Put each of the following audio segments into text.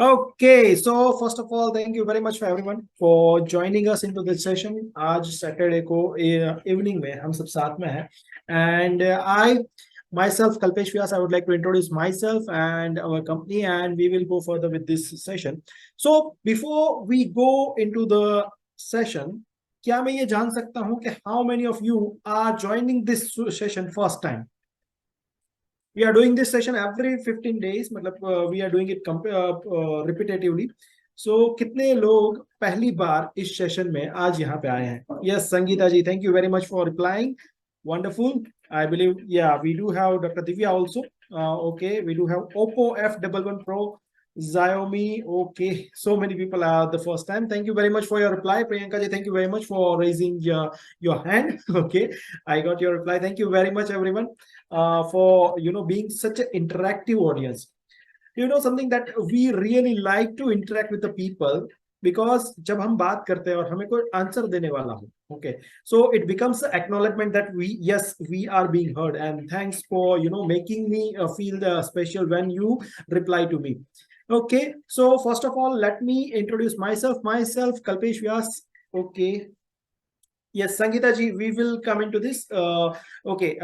Okay, so first of all, thank you very much for everyone for joining us into this session. आज Saturday को evening में हम सब साथ में हैं and I myself Kalpesh Vyas, I would like to introduce myself and our company, and we will go further with this session. So before we go into the session, क्या मैं ये जान सकता हूँ कि how many of you are joining this session first time? We are doing this session every 15 days, मतलब we are doing it repetitively. So कितने लोग पहली बार इस सेशन में आज यहाँ पे आए हैं? Yes, Sangeeta ji, thank you very much for replying. Wonderful. I believe, yeah, we do have Dr. Divya also. Okay, we do have Oppo F11 Pro, Xiaomi. Okay, so many people are the first time. Thank you very much for your reply. Priyanka ji, thank you very much for raising your hand. Okay, I got your reply. Thank you very much, everyone, for being such an interactive audience. Something that we really like to interact with the people, because जब हम बात करते हैं और हमें कोई answer देने वाला हो, okay, so it becomes an acknowledgement that we are being heard, and thanks for making me feel special when you reply to me. Okay, so first of all, let me introduce myself Kalpesh Vyas. Okay. Yes, Sangeeta ji, we will come into this. Okay,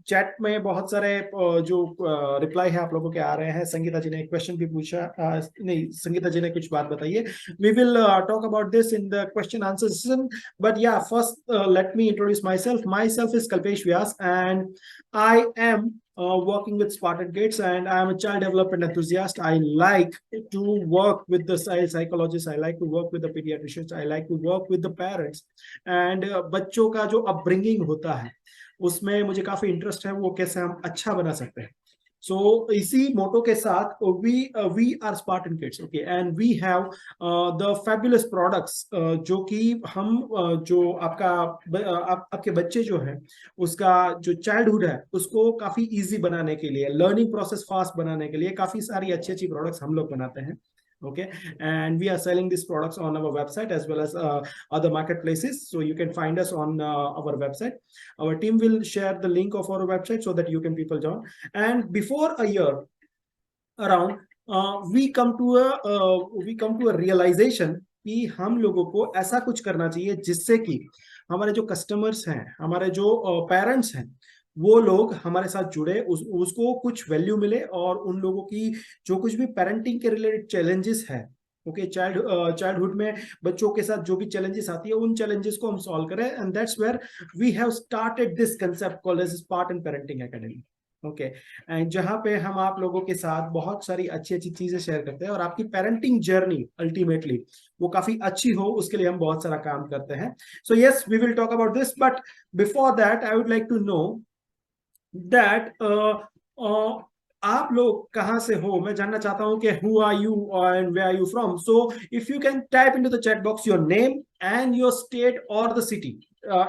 chat में बहुत सारे जो reply है आप लोगों के आ रहे हैं. संगीता जी ने एक क्वेश्चन भी पूछा, नहीं, संगीता जी ने कुछ बात बताई है. We will talk about this in the question answer session. But yeah, first let me introduce myself. Myself is Kalpesh Vyas, and I am working with Spartan Kids, and I am a child development enthusiast. I like to work with the psychologists. I like to work with the pediatricians. I like to work with the parents. And बच्चों का जो upbringing होता है उसमें मुझे काफी interest है, वो कैसे हम अच्छा बना सकते हैं. सो इसी मोटो के साथ we are Spartan kids. Okay, and we have the fabulous products जो कि हम जो आपके बच्चे जो हैं उसका जो चाइल्डहुड है उसको काफी इजी बनाने के लिए, लर्निंग प्रोसेस फास्ट बनाने के लिए काफी सारी अच्छी अच्छी प्रोडक्ट्स हम लोग बनाते हैं. Okay, and we are selling these products on our website as well as other marketplaces, so you can find us on our website. Our team will share the link of our website so that you can people join. And before a year around, we come to a realization कि हम लोगों को ऐसा कुछ करना चाहिए जिससे कि हमारे जो कस्टमर्स हैं, हमारे जो पेरेंट्स हैं, वो लोग हमारे साथ जुड़े, उसको कुछ वैल्यू मिले, और उन लोगों की जो कुछ भी पेरेंटिंग के रिलेटेड चैलेंजेस है, ओके, चाइल्डहुड में बच्चों के साथ जो भी चैलेंजेस आती है उन चैलेंजेस को हम सॉल्व करें. And that's where we have started this concept called as Spartan parenting academy. Okay, and जहां पे हम आप लोगों के साथ बहुत सारी अच्छी अच्छी चीजें शेयर करते हैं और आपकी पेरेंटिंग जर्नी अल्टीमेटली वो काफी अच्छी हो, उसके लिए हम बहुत सारा काम करते हैं. So yes, we will talk about this, but before that I would like to know that आप लोग कहाँ से हो. मैं जानना चाहता हूँ कि who are you and where are you from. So if you can type into the chat box your name and your state or the city,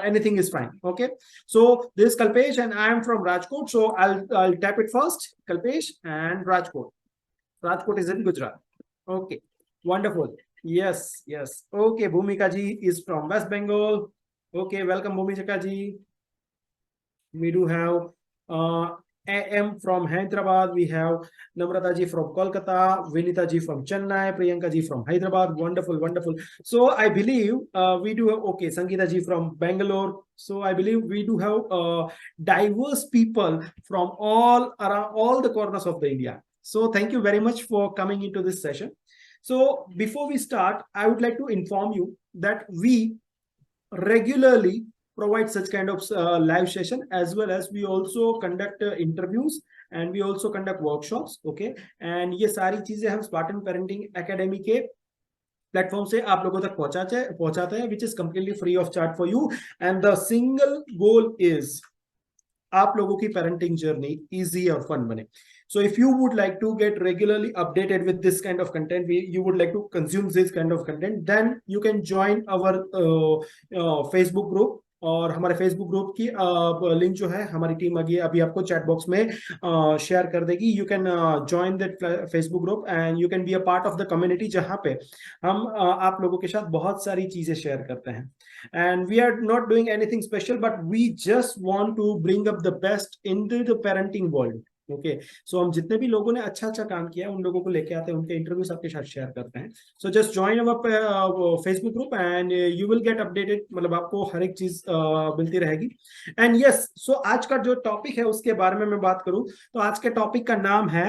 anything is fine. Okay, so this is Kalpesh and I am from Rajkot, so I'll type it first. Kalpesh and Rajkot is in Gujarat. Okay, wonderful. Yes. Okay, Bhumika ji is from West Bengal. Okay, welcome Bhumika ji. We do have AM from Hyderabad. We have Namrata ji from Kolkata, Vinita ji from Chennai, Priyanka ji from Hyderabad. Wonderful. So I believe we do have, okay, Sangeeta ji from Bangalore. So I believe we do have diverse people from all around, all the corners of the India. So thank you very much for coming into this session. So before we start, I would like to inform you that we regularly provide such kind of live session, as well as we also conduct interviews and we also conduct workshops. Okay, and ये सारी चीजें हम Spartan parenting academy के platform से आप लोगों तक पहुंचाते हैं, which is completely free of charge for you, and the single goal is आप लोगों की पेरेंटिंग जर्नी इजी और फन बने. So if you would like to get regularly updated with this kind of content, you would like to consume this kind of content, then you can join our Facebook group. और हमारे Facebook group की link जो है हमारी team अभी आपको chat box में share कर देगी. You can join that Facebook group and you can be a part of the community, जहां पे हम आप लोगों के साथ बहुत सारी चीजें शेयर करते हैं. And we are not doing anything special, but we just want to bring up the best in the parenting world. Okay, so हम जितने भी लोगों ने अच्छा अच्छा काम किया है उन लोगों को लेके आते हैं, उनके इंटरव्यूज आपके साथ शेयर करते हैं. So just join our Facebook group and you will get updated, मतलब आपको हर एक चीज मिलती रहेगी. एंड यस, सो आज का जो टॉपिक है उसके बारे में मैं बात करूं तो आज के टॉपिक का नाम है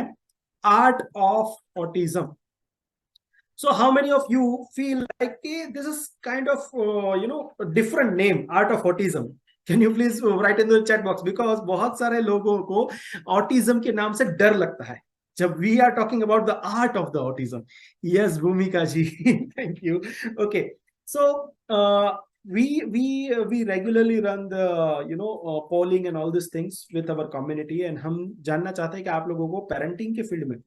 art of autism. So how many of you feel like, hey, this is kind of a different name, art of autism? Can you please write in the chat box? Because बहुत सारे लोगों को autism के नाम से डर लगता है जब we are talking about the art of the autism. Yes, Bhumika ji, thank you. Okay, so we regularly run the polling and all these things with our community, and हम जानना चाहते हैं कि आप लोगों को parenting के फील्ड में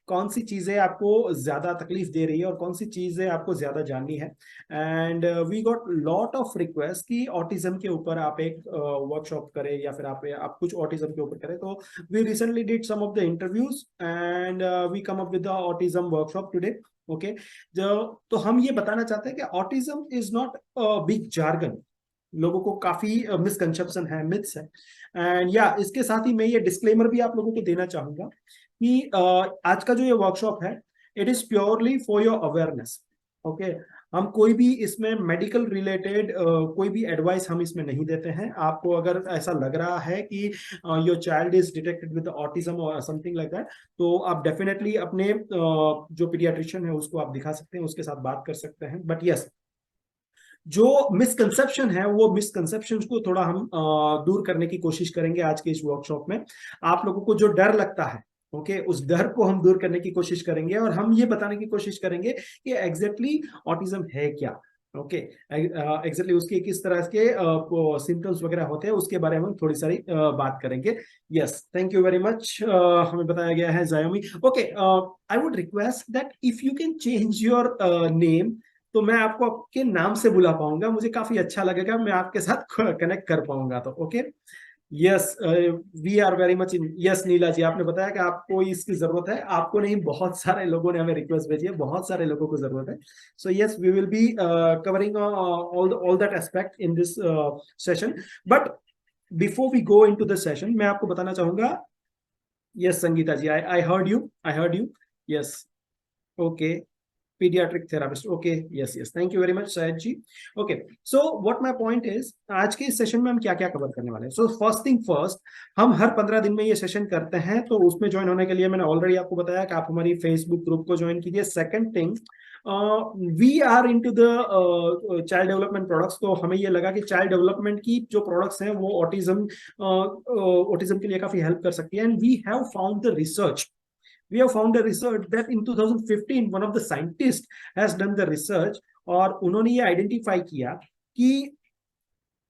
कौन सी चीजें आपको ज्यादा तकलीफ दे रही है और कौन सी चीजें आपको ज्यादा जाननी है. And we got lot of request कि ऑटिज्म के ऊपर आप एक वर्कशॉप करें या फिर आप कुछ ऑटिज्म के ऊपर करें. तो we recently did some of the interviews and we come up with the autism workshop today. Okay, जो तो हम ये बताना चाहते हैं कि autism is not big jargon. लोगों को काफी मिसकंसेप्शन है, मिथ्स है. एंड या इसके साथ ही मैं ये डिस्क्लेमर भी आप लोगों को देना चाहूंगा कि आज का जो ये वर्कशॉप है it is purely for your awareness. Okay, हम कोई भी इसमें मेडिकल रिलेटेड कोई भी एडवाइस हम इसमें नहीं देते हैं. आपको अगर ऐसा लग रहा है कि your child is detected with autism और समथिंग लाइक दैट, तो आप डेफिनेटली अपने जो पीडियाट्रिशियन है उसको आप दिखा सकते हैं, उसके साथ बात कर सकते हैं. बट यस, जो मिसकंसेप्शन है वो मिसकंसेप्शन को थोड़ा हम दूर करने की कोशिश करेंगे आज के इस वर्कशॉप में. आप लोगों को जो डर लगता है, ओके, उस डर को हम दूर करने की कोशिश करेंगे और हम ये बताने की कोशिश करेंगे कि एग्जैक्टली ऑटिज्म है क्या. ओके, एग्जैक्टली उसके किस तरह के सिम्टम्स वगैरह होते हैं उसके बारे में हम थोड़ी सारी बात करेंगे. Yes, thank you very much. हमें बताया गया है जायोमी. Okay, I would request that if you can change your name, तो मैं आपको आपके नाम से बुला पाऊंगा, मुझे काफी अच्छा लगेगा, मैं आपके साथ कनेक्ट कर पाऊंगा. तो okay, yes, we are very much in. Yes, Neela ji, आपने बताया कि आपको इसकी जरूरत है. आपको नहीं, बहुत सारे लोगों ने हमें रिक्वेस्ट भेजी है, बहुत सारे लोगों को जरूरत है. So yes, we will be covering all that aspect in this session. But before we go into the session, मैं आपको बताना चाहूंगा. Yes, Sangeeta ji, I heard you, I heard you. Yes, okay, pediatric therapist. Okay, yes, thank you very much Syed ji. Okay, so what my point is, आज के इस session में हम क्या क्या कवर करने वाले हैं. सो फर्स्ट थिंग फर्स्ट, हम हर 15 दिन में ये सेशन करते हैं, तो उसमें ज्वाइन होने के लिए मैंने ऑलरेडी आपको बताया कि आप हमारी फेसबुक ग्रुप को ज्वाइन कीजिए. Second thing, we are into the child development products. तो हमें ये लगा कि चाइल्ड डेवलपमेंट की जो प्रोडक्ट्स हैं वो ऑटिज्म के लिए काफी हेल्प कर सकती है. And we have found the research, we have found a research that in 2015 one of the scientists has done the research, और उन्होंने ये आइडेंटिफाई किया कि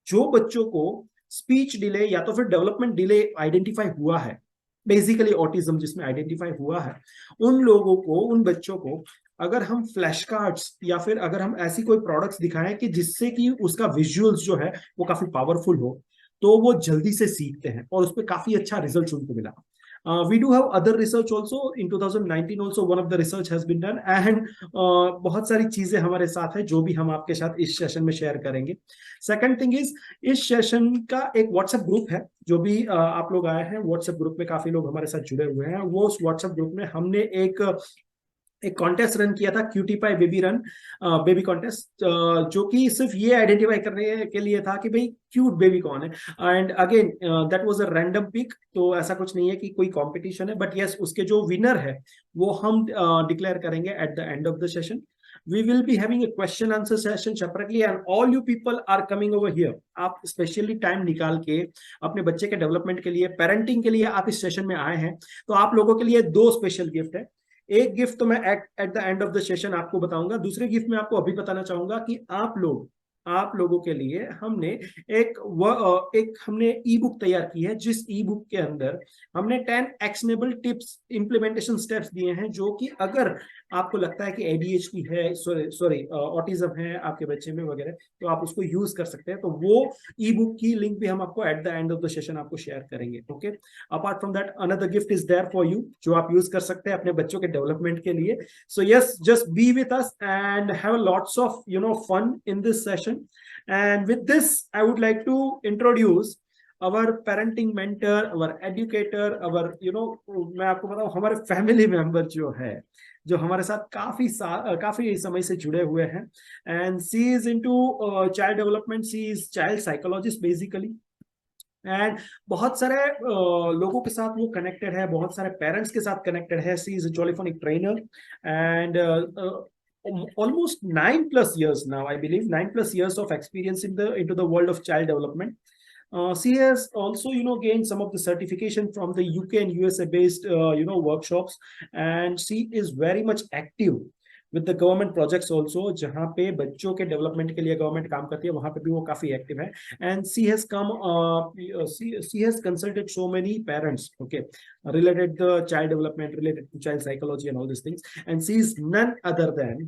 जो बच्चों को स्पीच डिले या तो फिर डेवलपमेंट डिले आइडेंटिफाई हुआ है, बेसिकली ऑटिज्म जिसमें आइडेंटिफाई हुआ है, उन लोगों को, उन बच्चों को अगर हम फ्लैश कार्ड्स या फिर अगर हम ऐसी कोई प्रोडक्ट्स दिखाएं कि जिससे कि उसका विजुअल्स जो है वो काफी पावरफुल हो, तो वो जल्दी से सीखते हैं और उस पर काफी अच्छा रिजल्ट उनको मिला. We do have other research also in 2019 also one of the research has been done, and बहुत सारी चीजें हमारे साथ है जो भी हम आपके साथ इस सेशन में शेयर करेंगे. सेकंड थिंग इज, इस सेशन का एक व्हाट्सएप ग्रुप है. जो भी आप लोग आए हैं व्हाट्सएप ग्रुप में, काफी लोग हमारे साथ जुड़े हुए हैं. वो उस व्हाट्सएप ग्रुप में हमने एक कॉन्टेस्ट रन किया था, cutie pie baby run, baby contest, जो कि सिर्फ ये आइडेंटिफाई करने के लिए था कि भाई क्यूट बेबी कौन है. And again that was a random pick, तो ऐसा कुछ नहीं है कि कोई कंपटीशन है, बट यस, उसके जो विनर है वो हम डिक्लेयर करेंगे eight the end of the session. We will be having a question answer session separately, and all you people are coming over here. आप स्पेशली टाइम निकाल के अपने बच्चे के डेवलपमेंट के लिए, पेरेंटिंग के लिए आप इस सेशन में आए हैं, तो आप लोगों के लिए दो स्पेशल गिफ्ट है. एक गिफ्ट तो मैं eight the end of the session आपको बताऊंगा. दूसरे गिफ्ट में आपको अभी बताना चाहूंगा कि आप लोगों के लिए हमने हमने ई बुक तैयार की है, जिस ई बुक के अंदर हमने 10 एक्शनेबल टिप्स, इंप्लीमेंटेशन स्टेप्स दिए हैं, जो कि अगर आपको लगता है कि एडीएचडी है, सॉरी ऑटिज्म है आपके बच्चे में वगैरह, तो आप उसको यूज कर सकते हैं. तो वो ई बुक की लिंक भी हम आपको at the end of the session आपको शेयर करेंगे. Okay, apart from that another gift is there for you, जो आप यूज कर सकते हैं अपने बच्चों के डेवलपमेंट के लिए. So yes, just be with us and have lots of fun in this session. And with this, I would like to introduce our parenting mentor, our educator, our मैं आपको बताऊं हमारे फैमिली मेंबर जो है, जो हमारे साथ काफी समय से जुड़े हुए हैं, and she is into child development, she is child psychologist basically, and बहुत सारे लोगों के साथ वो कनेक्टेड है, बहुत सारे पेरेंट्स के साथ कनेक्टेड है. She is a jolly phonic trainer and almost 9+ years now, I believe 9+ years of experience into the world of child development. She has also gained some of the certification from the UK and USA based workshops, and she is very much active with the government projects also, जहाँ पे बच्चों के development के लिए government काम करती है, वहां पे भी वो काफी एक्टिव है. And she has she has consulted so many parents, okay, related the child development, related to child psychology and all these things. And she is none other than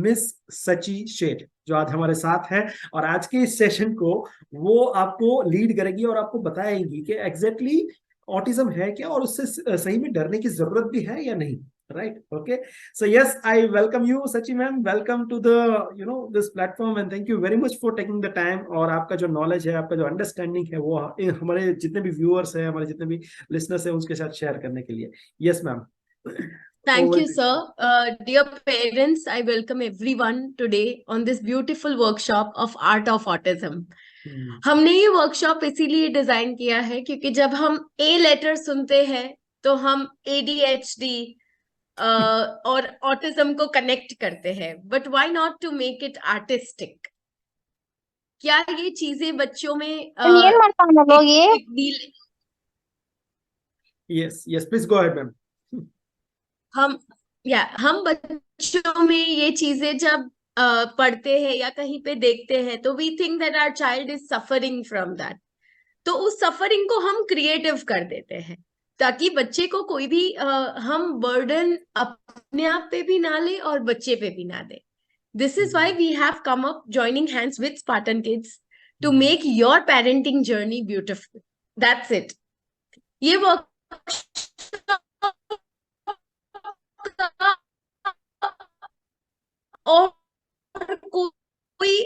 miss Sachi Sheth, जो आज हमारे साथ है, और आज के इस सेशन को वो आपको लीड करेगी और आपको बताएंगी कि एग्जैक्टली ऑटिज्म है क्या, और उससे सही में डरने की जरूरत भी है या नहीं. Right, okay. So yes, I welcome you Sachi ma'am, welcome to the this platform, and thank you very much for taking the time. और आपका जो नॉलेज है, आपका जो अंडरस्टैंडिंग है, वो हमारे जितने भी व्यूअर्स हैं, हमारे जितने भी लिसनर्स हैं, उसके साथ शेयर करने के लिए. Yes ma'am. Thank you, sir. Dear parents, I welcome everyone today on this beautiful workshop of Art of Autism. हमने ये वर्कशॉप इसीलिए डिजाइन किया है क्योंकि जब हम ए लेटर सुनते हैं तो हम ADHD और ऑटिज्म को कनेक्ट करते हैं, but why not to make it artistic. क्या ये चीजें बच्चों में yes yes, please go ahead ma'am. हम बच्चों में ये चीजें जब पढ़ते हैं या कहीं पे देखते हैं तो we think that our child is suffering from that. तो उस सफरिंग को हम क्रिएटिव कर देते हैं ताकि बच्चे को कोई भी हम बर्डन अपने आप पे भी ना ले और बच्चे पे भी ना दे. This is why we have come up joining hands with Spartan kids to make your parenting journey beautiful. That's it. ये वर्क और कोई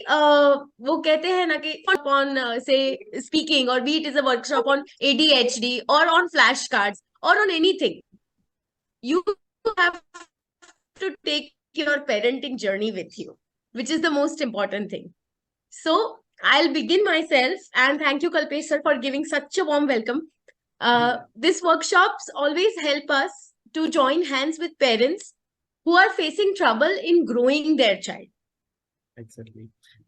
वो कहते हैं ना कि ऑन से स्पीकिंग, और be it is a workshop on ADHD और ऑन फ्लैश कार्ड्स और on anything, you have to take your parenting journey with you, which is the most important thing. So I'll begin myself, and thank you Kalpesh sir for giving such a warm welcome. These workshops always help us to join hands with parents who are facing trouble in growing their child. Exactly.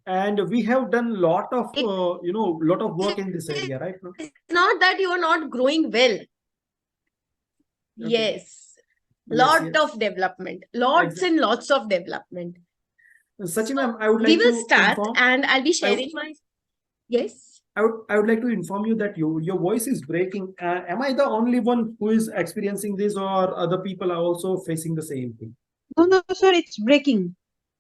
And we have done lot of lot of work in this area, right? It's not that you are not growing well. Okay. Yes. Lot of development, lots and lots of development. Sachi ma'am, I would like to start and I'll be sharing my. Yes. I would like to inform you that your voice is breaking. Am I the only one who is experiencing this, or other people are also facing the same thing? No, sir, it's breaking.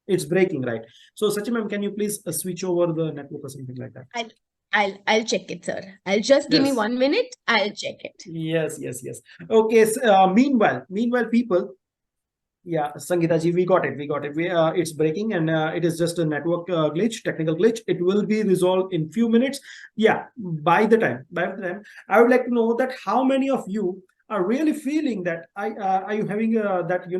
It's breaking, right? So Sachi ma'am, can you please switch over the network or something like that? I'll check it, sir. I'll just give me 1 minute. I'll check it. Yes. Okay. Meanwhile, people. Yeah, Sangeeta ji, we got it. It's breaking, and it is just a network glitch, technical glitch. It will be resolved in few minutes. Yeah, by the time, I would like to know that how many of you are really feeling that are you having that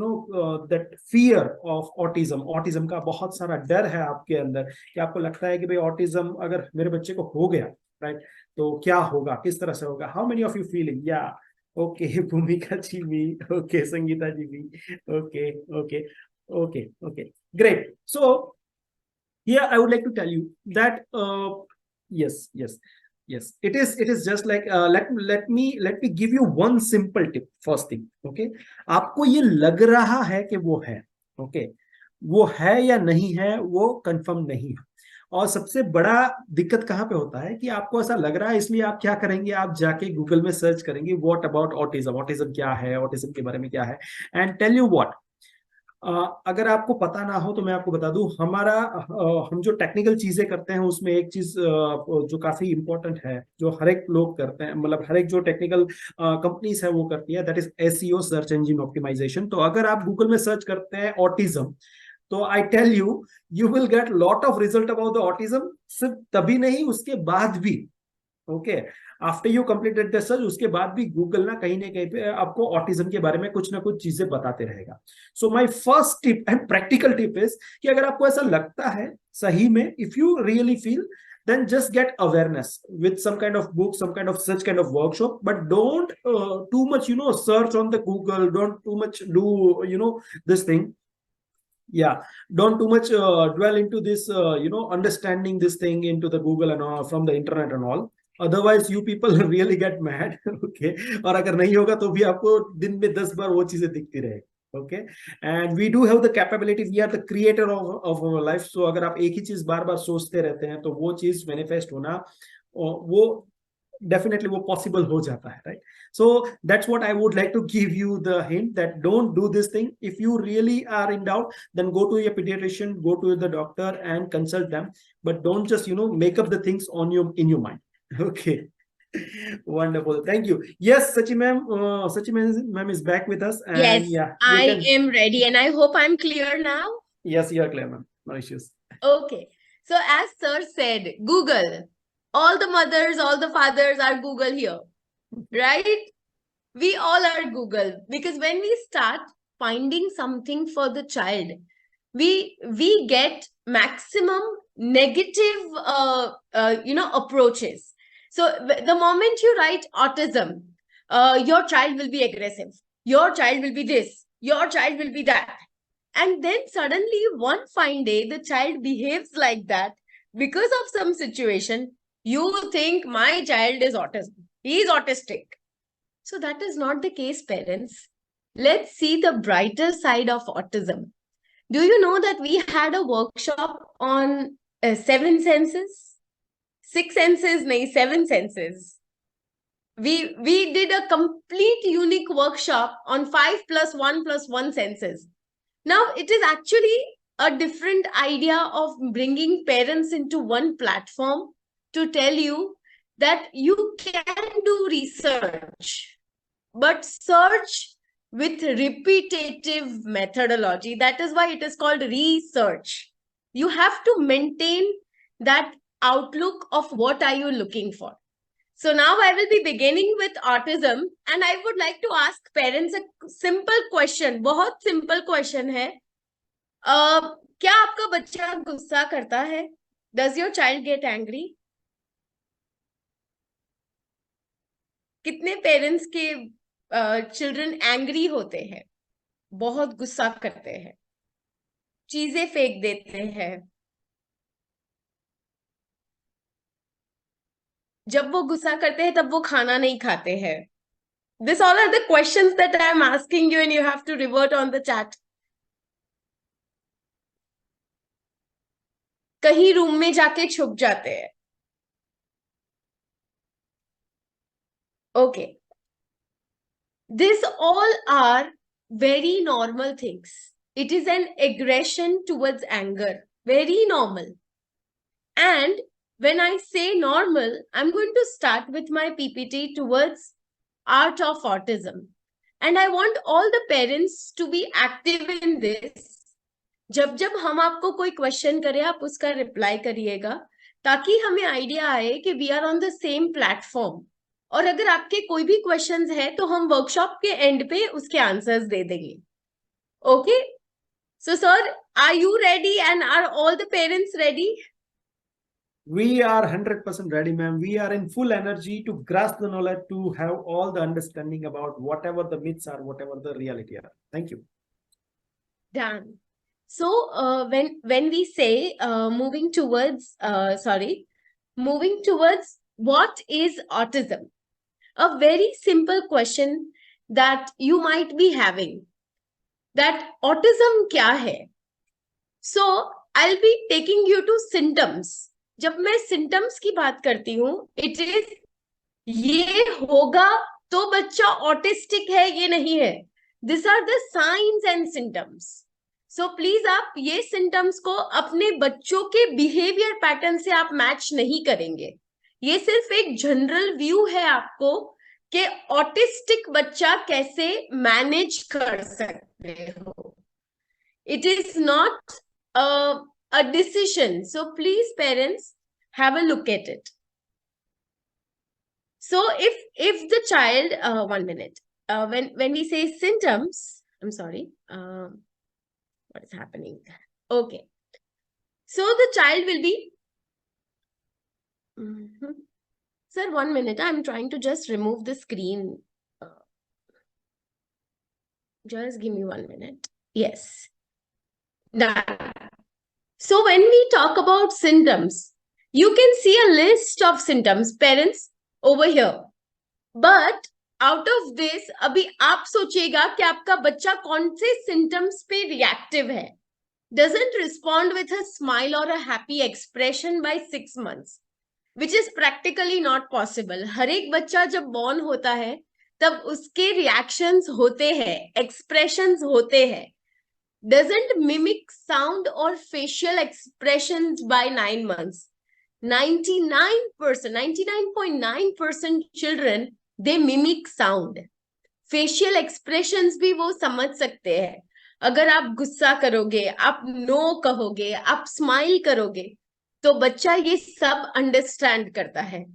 that fear of autism. Autism का बहुत सारा डर है आपके अंदर कि आपको लगता है कि भाई ऑटिज्म अगर मेरे बच्चे को हो गया, राइट, तो क्या होगा, किस तरह से होगा. How many of you feeling? या okay, Bhumika ji bhi, okay, Sangeeta ji bhi, okay, great. So here I would like to tell you that yes, it is just like let me give you one simple tip. First thing, okay, आपको ये लग रहा है कि वो है, okay, वो है या नहीं है वो कंफर्म नहीं है. और सबसे बड़ा दिक्कत कहाँ पे होता है कि आपको ऐसा लग रहा है, इसलिए आप क्या करेंगे, आप जाके गूगल में सर्च करेंगे व्हाट अबाउट ऑटिज्म क्या है, ऑटिज्म के बारे में क्या है. एंड टेल यू व्हाट, अगर आपको पता ना हो तो मैं आपको बता दूं, हम जो टेक्निकल चीजें करते हैं उसमें एक चीज जो काफी इंपॉर्टेंट है, जो हर एक लोग करते हैं, मतलब हर एक जो टेक्निकल कंपनीज है वो करती है, that is SEO, search engine optimisation. तो अगर आप गूगल में सर्च करते हैं ऑटिज्म, तो I tell you will get lot of result about the autism. सिर्फ तभी नहीं, उसके बाद भी, okay, after you completed the search, उसके बाद भी गूगल ना कहीं पे आपको ऑटिज्म के बारे में कुछ ना कुछ चीजें बताते रहेगा. So my first tip and practical tip is कि अगर आपको ऐसा लगता है सही में, if you really feel, then just get awareness with some kind of book, some kind of such kind of workshop, but don't too much search on the Google, don't too much do this thing. Yeah, don't too much dwell into this understanding this thing into the Google and all, from the internet and all. Otherwise you people really get mad. Okay, और अगर नहीं होगा तो भी आपको दिन में 10 बार वो चीजें दिखती रहेगी. Okay, and we do have the capability, we are the creator of our life. So अगर आप एक ही चीज बार बार सोचते रहते हैं तो वो चीज मैनिफेस्ट होना वो definitely वो possible हो जाता है, right? So that's what I would like to give you the hint, that don't do this thing. If you really are in doubt, then go to your pediatrician, go to the doctor and consult them, but don't just make up the things in your mind. Okay. Wonderful, thank you. Yes, Sachi ma'am, Sachi ma'am is back with us, and Yes, yeah, you I can. am ready, and I hope I'm clear now. Yes, you are clear, ma'am, no issues. Okay. So as sir said, Google. All the mothers, all the fathers are Google here, right? We all are Google, because when we start finding something for the child, we get maximum negative approaches. So the moment you write autism, your child will be aggressive, your child will be this, your child will be that, and then suddenly one fine day the child behaves like that because of some situation. You think my child is autism, he is autistic. So that is not the case, parents. Let's see the brighter side of autism. Do you know that we had a workshop on 7 senses? 6 senses, nahi, 7 senses. We did a complete unique workshop on 5+1+1 senses. Now, it is actually a different idea of bringing parents into one platform to tell you that you can do research, but search with repetitive methodology. That is why it is called research. You have to maintain that outlook of what are you looking for. So now I will be beginning with autism, and I would like to ask parents a simple question. बहुत simple question है. क्या आपका बच्चा गुस्सा करता है? Does your child get angry? कितने parents के चिल्ड्रन एंग्री होते हैं, बहुत गुस्सा करते हैं, चीजें फेंक देते हैं, जब वो गुस्सा करते हैं तब वो खाना नहीं खाते हैं. This all are the questions that I am asking you, and you have to revert on the chat. कहीं रूम में जाके छुप जाते हैं. Okay. These all are very normal things. It is an aggression towards anger. Very normal. And when I say normal, I'm going to start with my PPT towards art of autism. And I want all the parents to be active in this. जब जब हम आपको कोई question करें, आप उसका reply करिएगा, ताकि हमें आइडिया आए कि we are on the same platform. और अगर आपके कोई भी क्वेश्चंस है तो हम वर्कशॉप के एंड पे उसके आंसर्स दे देंगे. Okay, so sir, are you ready and are all the parents ready? We are 100% ready, ma'am. We are in full energy to grasp the knowledge, to have all the understanding about whatever the myths are, whatever the reality are. Thank you. Done. So when we say moving towards what is autism, a very simple question that you might be having, that autism क्या है? So I'll be taking you to symptoms. जब मैं symptoms की बात करती हूँ, it is ये होगा तो बच्चा ऑटिस्टिक है, ये नहीं है. These are the signs and symptoms. So please आप ये symptoms को अपने बच्चों के behavior pattern से आप मैच नहीं करेंगे. ये सिर्फ एक जनरल व्यू है आपको कि ऑटिस्टिक बच्चा कैसे मैनेज कर सकते हो. It is not a decision. So please parents, have a look at it. So if the child, 1 minute, when we say symptoms, I'm sorry, what is happening? Okay, so the child will be, sir, 1 minute, I'm trying to just remove the screen. Uh, just give me 1 minute. Yes, done. So when we talk about symptoms, you can see a list of symptoms, parents, over here. But out of this, अभी आप सोचिएगा कि आपका बच्चा कौन से symptoms पे reactive है. Doesn't respond with a smile or a happy expression by 6 months, which is practically not possible. हर एक बच्चा जब born होता है, तब उसके reactions होते हैं, expressions होते हैं. Doesn't mimic sound or facial expressions by 9 months. 99.9% children, they mimic sound. Facial expressions भी वो समझ सकते हैं. अगर आप गुस्सा करोगे, आप नो कहोगे, आप स्माइल करोगे, तो बच्चा ये सब अंडरस्टैंड करता है.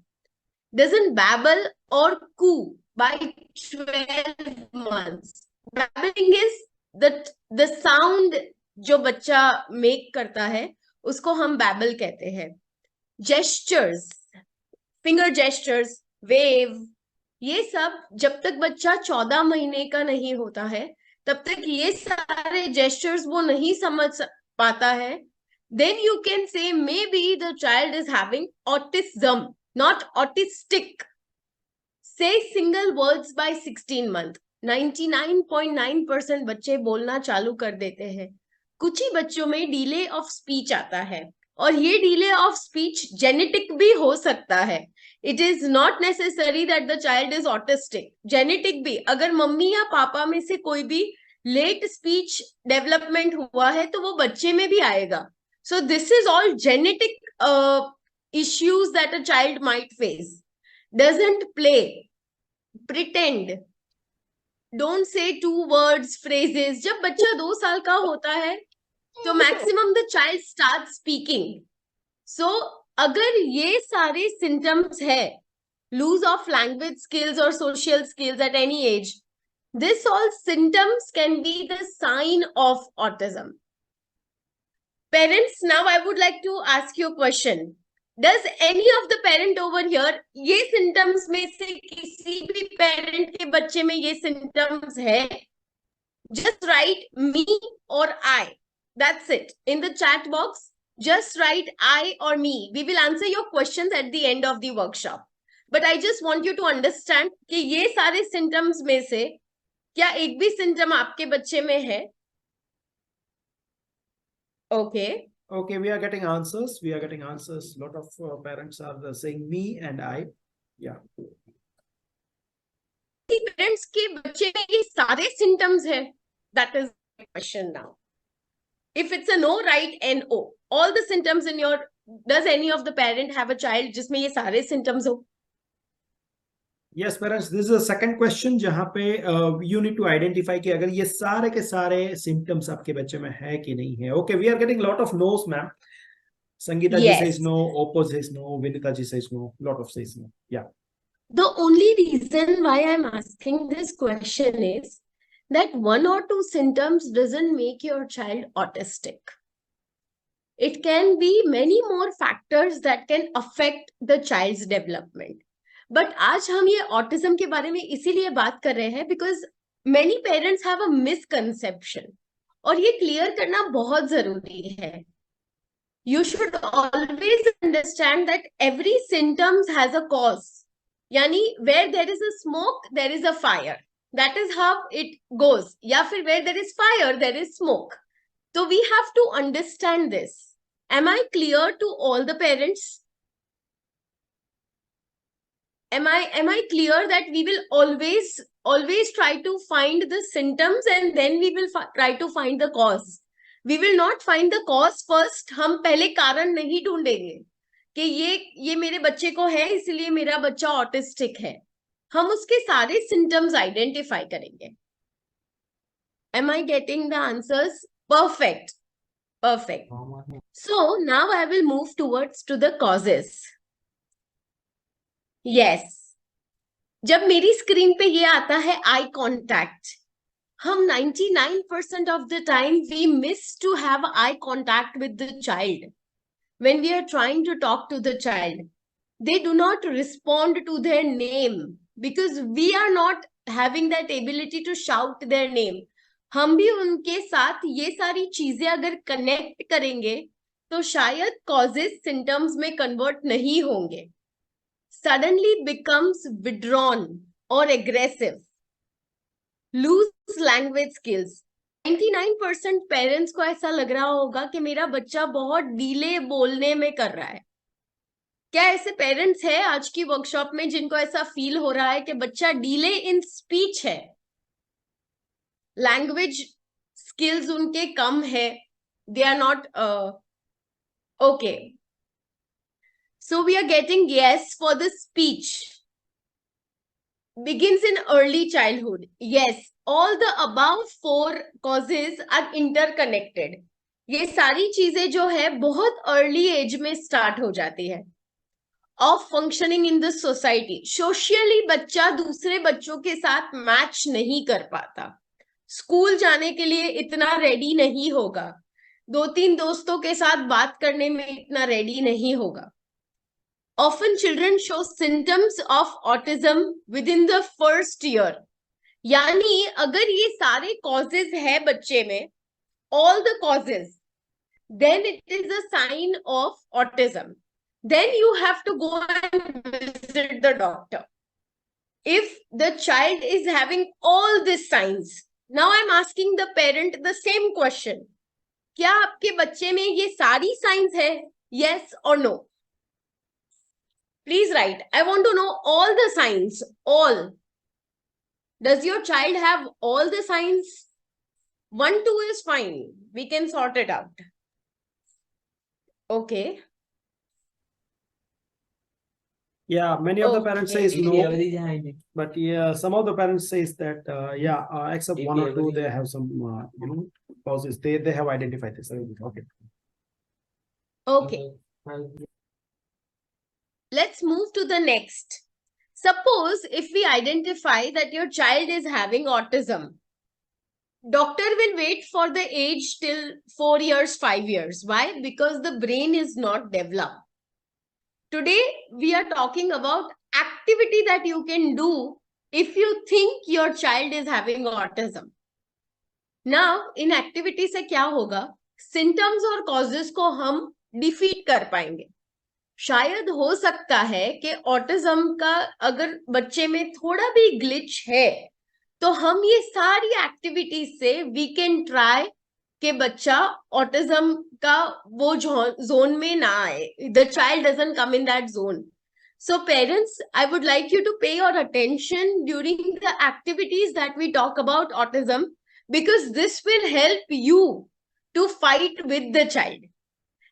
Doesn't babble or coo by 12 months. Babbling is the sound जो बच्चा मेक करता है, उसको हम babble कहते हैं. Gestures, finger gestures, wave, ये सब जब तक बच्चा 14 महीने का नहीं होता है, तब तक ये सारे gestures वो नहीं समझ पाता है. Then you can say maybe the child is having autism, not autistic. Say single words by 16 month. 99.9% बच्चे बोलना चालू कर देते हैं. कुछ ही बच्चों में डिले ऑफ स्पीच आता है, और ये डिले ऑफ स्पीच जेनेटिक भी हो सकता है. It is not necessary that the child is autistic. Genetic भी, अगर मम्मी या पापा में से कोई भी लेट स्पीच डेवलपमेंट हुआ है तो वो बच्चे में भी आएगा. So this is all genetic issues that a child might face. Doesn't play, pretend, don't say 2 words, phrases. जब बच्चा 2 साल का होता है तो maximum the child starts speaking. So अगर ये सारे symptoms है, lose of language skills or social skills at any age, this all symptoms can be the sign of autism. Parents, now I would like to ask you a question. Does any of the parent over here, ये symptoms में से किसी भी parent के बच्चे में ये symptoms है? Just write me or I. That's it. In the chat box, just write I or me. We will answer your questions at the end of the workshop. But I just want you to understand कि ये सारे symptoms में से क्या एक भी symptom आपके बच्चे में है? Okay. Okay, we are getting answers. We are getting answers. A lot of parents are saying me and I. Yeah. Parents के बच्चे में ये सारे symptoms है. That is the question now. If it's a no, write NO. All the symptoms in your, does any of the parent have a child जिसमें ये सारे symptoms हो? Yes, parents, this is the second question जहाँ पे you need to identify कि अगर ये सारे के सारे symptoms आपके बच्चे में है कि नहीं है. Okay, we are getting a lot of no's, ma'am. Sangeeta ji says no, Oppo says no, Vinita ji says no, lot of says no. Yeah. The only reason why I'm asking this question is that 1 or 2 symptoms doesn't make your child autistic. It can be many more factors that can affect the child's development. But आज हम ये autism के बारे में इसीलिए बात कर रहे हैं because many parents have a misconception. और ये clear करना बहुत जरूरी है. You should always understand that every symptom has a cause. यानी where there is a smoke, there is a fire. That is how it goes. या फिर where there is fire, there is smoke. So we have to understand this. Am I clear to all the parents? Am I clear that we will always try to find the symptoms and then we will try to find the cause? We will not find the cause first. हम पहले कारण नहीं ढूंढेंगे कि ये मेरे बच्चे को है इसलिए मेरा बच्चा ऑटिस्टिक है. हम उसके सारे symptoms identify करेंगे. Am I getting the answers? Perfect. Perfect. So now I will move towards to the causes. Yes. जब मेरी स्क्रीन पे ये आता है आई कांटेक्ट, हम 99% of the time we miss to have eye contact with the child. When we are trying to talk to the child, they do not respond to their name because we are not having that ability to shout their name. हम भी उनके साथ ये सारी चीजें अगर connect करेंगे तो शायद कॉजेस सिम्टम्स में कन्वर्ट नहीं होंगे. Suddenly becomes withdrawn or aggressive, lose language skills. 99% parents को ऐसा लग रहा होगा कि मेरा बच्चा बहुत डीले बोलने में कर रहा है. क्या ऐसे पेरेंट्स हैं आज की वर्कशॉप में जिनको ऐसा फील हो रहा है कि बच्चा डीले इन स्पीच है, लैंग्वेज स्किल्स उनके कम है, they are not okay. So we are getting yes for the speech. Begins in early childhood. Yes, all the above four causes are interconnected. ये सारी चीजें जो है बहुत अर्ली एज में स्टार्ट हो जाती है. Of functioning in the society, socially बच्चा दूसरे बच्चों के साथ मैच नहीं कर पाता, स्कूल जाने के लिए इतना रेडी नहीं होगा, 2-3 दोस्तों के साथ बात करने में इतना रेडी नहीं होगा. Often children show symptoms of autism within the first year. यानी अगर ये सारे causes है बच्चे में, all the causes, then it is a sign of autism. Then you have to go and visit the doctor. If the child is having all these signs, now I'm asking the parent the same question. क्या आपके बच्चे में ये सारी signs है? Yes or no? Please write. I want to know all the signs. All. Does your child have all the signs? 1, 2 is fine. We can sort it out. Okay. Yeah, many of the parents says no, Okay. but yeah, some of the parents says that except one or two, they have some causes. They have identified this. Okay. Okay. Let's move to the next. Suppose if we identify that your child is having autism, doctor will wait for the age till 4 years, 5 years. Why? Because the brain is not developed. Today, we are talking about activity that you can do if you think your child is having autism. Now, in activity से क्या होगा? Symptoms और causes को हम defeat कर पाएंगे. शायद हो सकता है कि ऑटिज्म का अगर बच्चे में थोड़ा भी ग्लिच है तो हम ये सारी एक्टिविटीज से वी कैन ट्राई कि बच्चा ऑटिज्म का वो जोन में ना आए, the child doesn't come in that zone. So parents, I would like you to pay your attention during the activities that we talk about autism, because this will help you to fight with the child.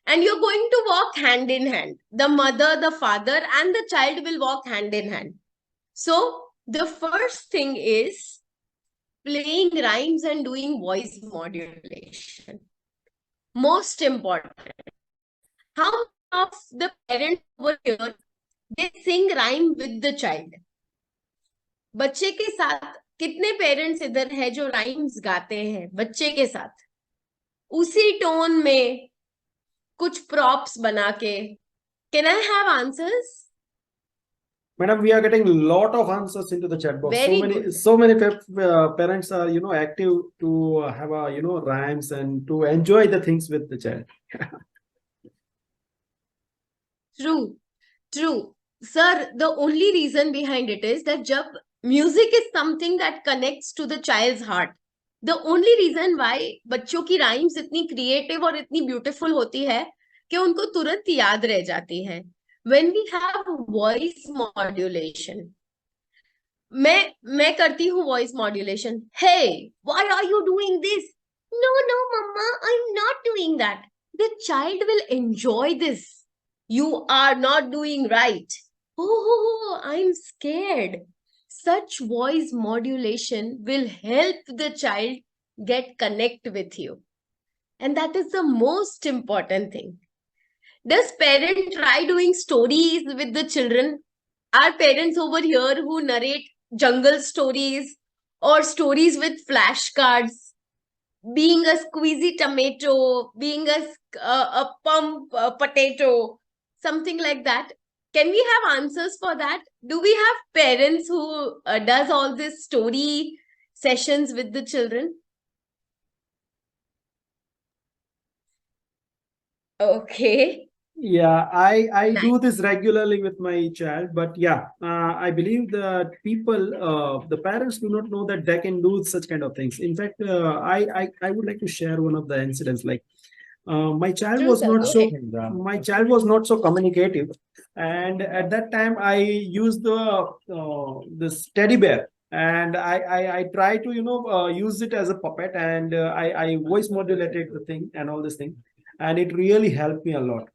And you're going to walk hand in hand. The mother, the father, and the child will walk hand in hand. So, the first thing is playing rhymes and doing voice modulation. Most important. How many of the parents over here, they sing rhyme with the child? बच्चे के साथ कितने parents इधर है जो rhymes गाते हैं बच्चे के साथ, उसी टोन में कुछ props बना के? Can I have answers? Madam, we are getting a lot of answers into the chat box. Very so good. many parents are active to have a rhymes and to enjoy the things with the child. True. Sir, the only reason behind it is that जब music is something that connects to the child's heart. The only reason why बच्चों की rhymes इतनी creative और इतनी beautiful होती है कि उनको तुरंत याद रह जाती है. When we have voice modulation, मैं करती हूँ voice modulation. Hey, why are you doing this? No, mama, I'm not doing that. The child will enjoy this. You are not doing right. Oh, I'm scared. Such voice modulation will help the child get connect with you. And that is the most important thing. Does parent try doing stories with the children? Our parents over here who narrate jungle stories or stories with flashcards, being a squeezy tomato, being a pump potato, something like that. Can we have answers for that? Do we have parents who does all this story sessions with the children? Okay. Yeah, I Nice. do this regularly with my child, but yeah, I believe that the parents do not know that they can do such kind of things. In fact, I would like to share one of the incidents. Like, my child True, was sir. not Go so ahead. communicative, and at that time I used this teddy bear, and I try to use it as a puppet, and I voice modulated the thing and all this thing, and it really helped me a lot.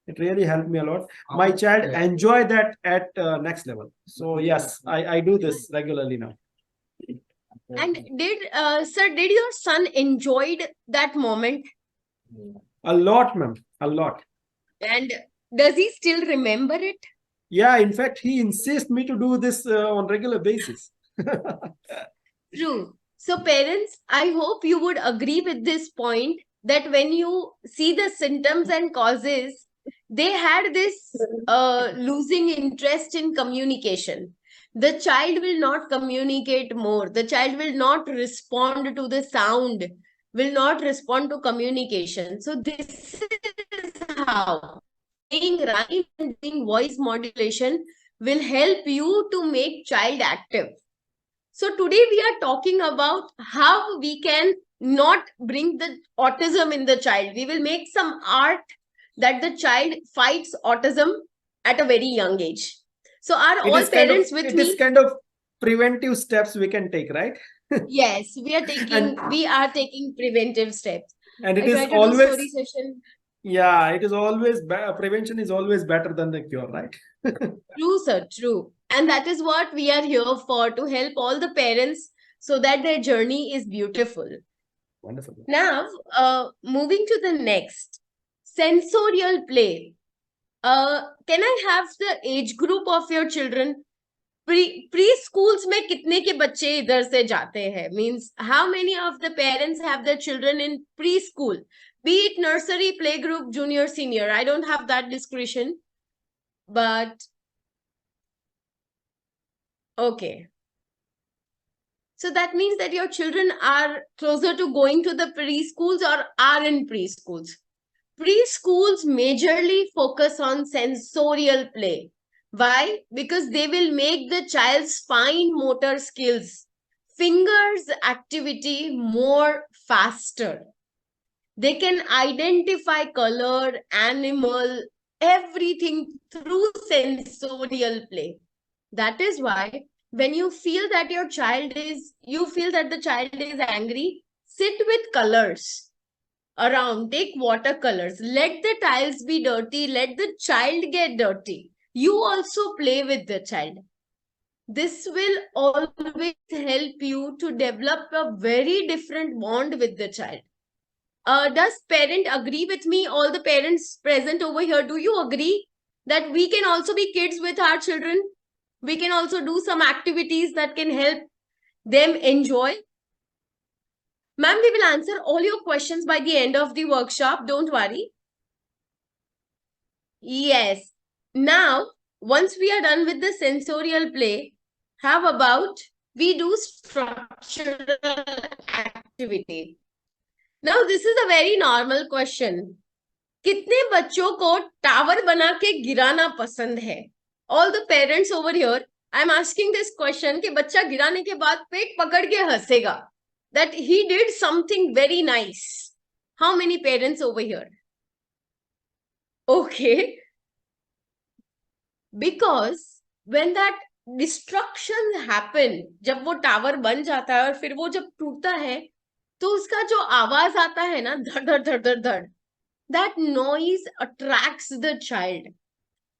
It really helped me a lot. My child enjoyed that at next level. So yes, I do this regularly now. And sir, did your son enjoyed that moment? A lot, ma'am. A lot. And does he still remember it? Yeah, in fact, he insists me to do this on regular basis. True. So, parents, I hope you would agree with this point that when you see the symptoms and causes, they had this losing interest in communication. The child will not communicate more. The child will not respond to the sound, will not respond to communication. So, this is how playing rhyme and doing voice modulation will help you to make child active. So today we are talking about how we can not bring the autism in the child. We will make some art that the child fights autism at a very young age. So are It all is kind of parents with it is me? kind of preventive steps we can take, right? Yes, and we are taking preventive steps. and it I is try to do story always, session. yeah, it is always prevention is always better than the cure, right? True, sir, true. And that is what we are here for, to help all the parents so that their journey is beautiful. Wonderful. Now, moving to the next, sensorial play. Can I have the age group of your children? Preschools में कितने के बच्चे इधर से जाते हैं? Means how many of the parents have their children in preschool? Be it nursery, playgroup, junior, senior. I don't have that discretion, but okay. So that means that your children are closer to going to the preschools or are in preschools. Preschools majorly focus on sensorial play. Why? Because they will make the child's fine motor skills, fingers activity more faster. They can identify color, animal, everything through sensorial play. That is why when you feel that you feel that the child is angry, sit with colors around, take watercolors, let the tiles be dirty, let the child get dirty. You also play with the child. This will always help you to develop a very different bond with the child. Does parent agree with me? All the parents present over here, do you agree that we can also be kids with our children? We can also do some activities that can help them enjoy. Ma'am, we will answer all your questions by the end of the workshop. Don't worry. Yes. Now, once we are done with the sensorial play, how about we do structural activity? Now, this is a very normal question. कितने बच्चों को tower बना के गिराना पसंद है? All the parents over here, I'm asking this question कि बच्चा गिराने के बाद पेट पकड़ के हंसेगा. That he did something very nice. How many parents over here? Okay. Because when that destruction happen, जब वो टावर बन जाता है और फिर वो जब टूटता है, तो उसका जो आवाज आता है ना, धड़ धड़ धड़ धड़ धड़, that noise attracts the child.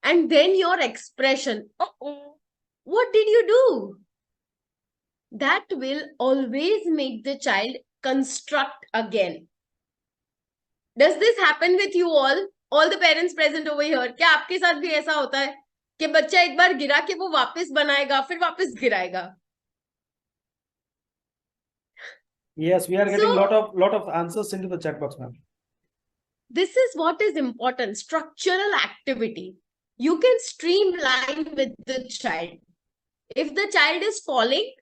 And then your expression, uh-oh, what did you do? That will always make the child construct again. Does this happen with you all? All the parents present over here. क्या आपके साथ भी ऐसा होता है? कि बच्चा एक बार गिरा के वो वापस बनाएगा फिर वापस गिराएगा. Yes, we are getting So lot of answers into the chat box, ma'am. this is what is important, structural activity. You can streamline with the child. If the child is falling,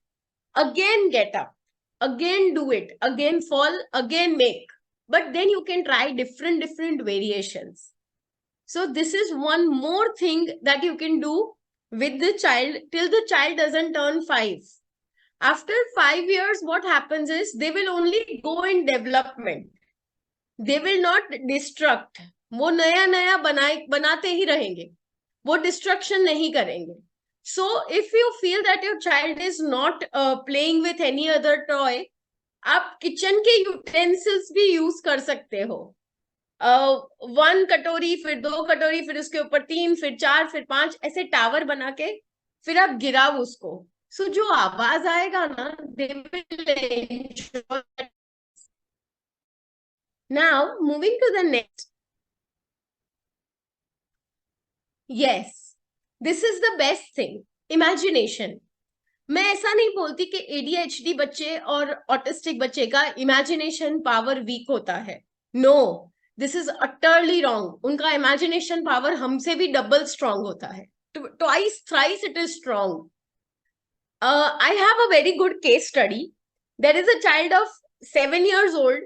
again get up, again do it, again fall, again make. But then you can try different variations. So this is one more thing that you can do with the child till the child doesn't turn 5. After 5 years, what happens is they will only go in development. They will not destruct. वो नया नया बनाते ही रहेंगे, वो destruction नहीं करेंगे. So if you feel that your child is not playing with any other toy, आप kitchen के यूटेंसिल्स भी यूज कर सकते हो. 1 कटोरी, फिर 2 कटोरी, फिर उसके ऊपर 3, फिर 4, फिर 5, ऐसे टावर बना के फिर आप गिराओ उसको. सो जो आवाज आएगा ना, they will enjoy that. Now moving to the next. Yes, this is the best thing, imagination. मैं ऐसा नहीं बोलती कि ADHD बच्चे और ऑटिस्टिक बच्चे का इमेजिनेशन पावर वीक होता है. No, this is utterly wrong. उनका इमेजिनेशन पावर हमसे भी डबल स्ट्रॉन्ग होता है. Twice thrice it is strong. I have a very good case study. There is a child of 7 years old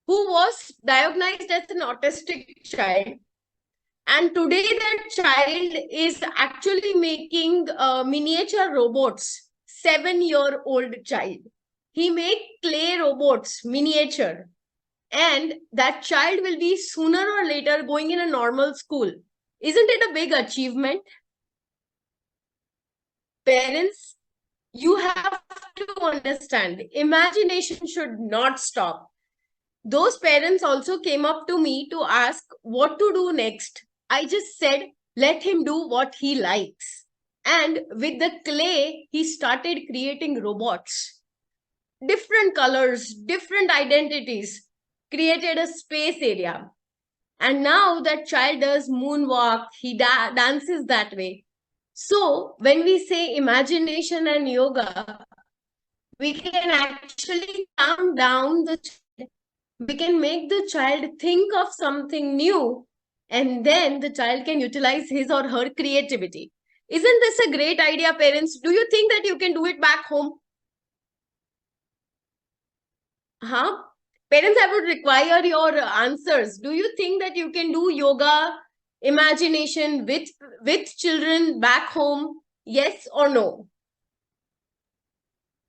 who was diagnosed as an autistic child. And today that child is actually making miniature robots. 7-year-old child. He make clay robots, miniature. And that child will be sooner or later going in a normal school. Isn't it a big achievement? Parents, you have to understand, imagination should not stop. Those parents also came up to me to ask what to do next. I just said, let him do what he likes. And with the clay, he started creating robots. Different colors, different identities, created a space area. And now that child does moonwalk, he dances that way. So when we say imagination and yoga, we can actually calm down the child. We can make the child think of something new, and then the child can utilize his or her creativity. Isn't this a great idea, parents? Do you think that you can do it back home? Huh? Parents, I would require your answers. Do you think that you can do yoga, imagination with children back home? Yes or no?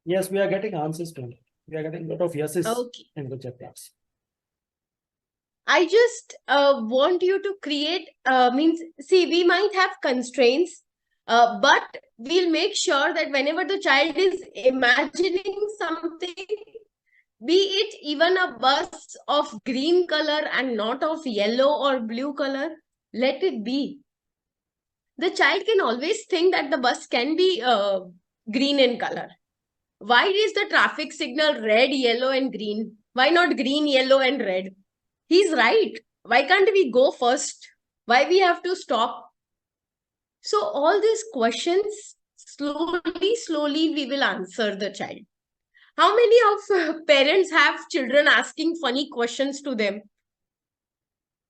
Yes, we are getting answers to it. We are getting a lot of yeses Okay. in the chat box. I just want you to create, see, we might have constraints, but we'll make sure that whenever the child is imagining something, be it even a bus of green color and not of yellow or blue color, let it be. The child can always think that the bus can be green in color. Why is the traffic signal red, yellow, and green? Why not green, yellow, and red? He's right. Why can't we go first? Why we have to stop? So all these questions, slowly we will answer the child. How many of parents have children asking funny questions to them?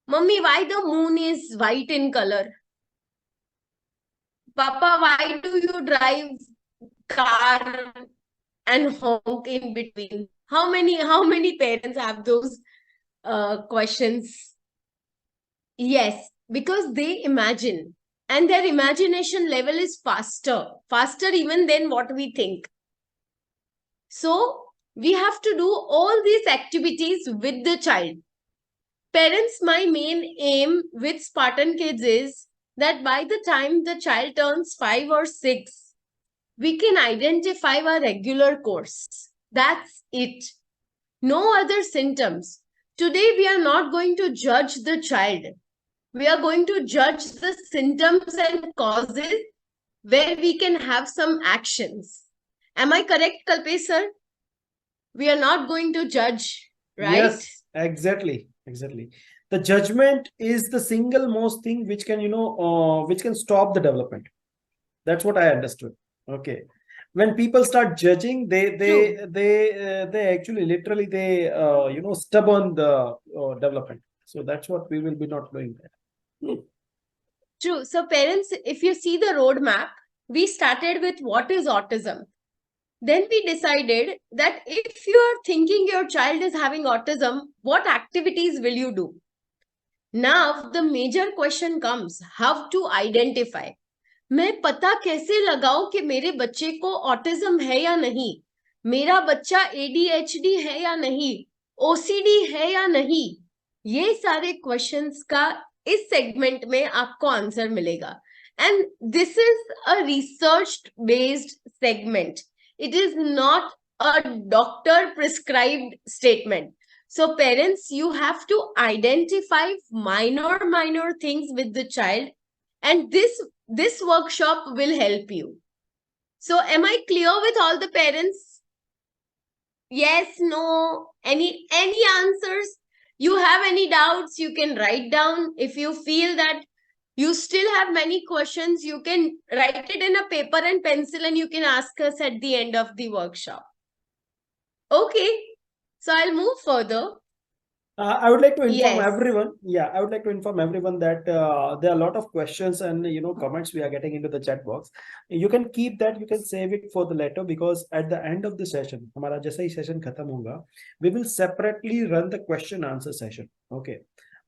Mummy, why the moon is white in color? Papa, why do you drive car and honk in between? How many parents have those questions? Yes, because they imagine, and their imagination level is faster even than what we think. So we have to do all these activities with the child. Parents, my main aim with Spartan Kids is that by the time the child turns 5 or 6, we can identify a regular course. That's it. No other symptoms. Today, we are not going to judge the child. We are going to judge the symptoms and causes where we can have some actions. Am I correct, Kalpesh sir? We are not going to judge, right? Yes, exactly. The judgment is the single most thing which can, which can stop the development. That's what I understood. Okay. When people start judging, they actually literally they stubborn the development. So that's what we will be not doing there. True. So parents, if you see the roadmap, we started with what is autism. Then we decided that if you are thinking your child is having autism, what activities will you do? Now the major question comes, how to identify. मैं पता कैसे लगाऊं कि मेरे बच्चे को autism है या नहीं, मेरा बच्चा एडीएचडी है या नहीं, ओसीडी है या नहीं, ये सारे क्वेश्चंस का इस सेगमेंट में आपको आंसर मिलेगा. And this is a research based segment. It is not a doctor prescribed statement. So parents, you have to identify minor things with the child, and this workshop will help you. So am I clear with all the parents? Yes, no, any answers? You have any doubts, you can write down. If you feel that you still have many questions, you can write it in a paper and pencil and you can ask us at the end of the workshop. Okay, so I'll move further. I would like to inform Yes. everyone. Yeah, I would like to inform everyone that there are a lot of questions and comments we are getting into the chat box. You can keep that. You can save it for the later, because at the end of the session, हमारा जैसा ही session खत्म होगा, we will separately run the question answer session. Okay.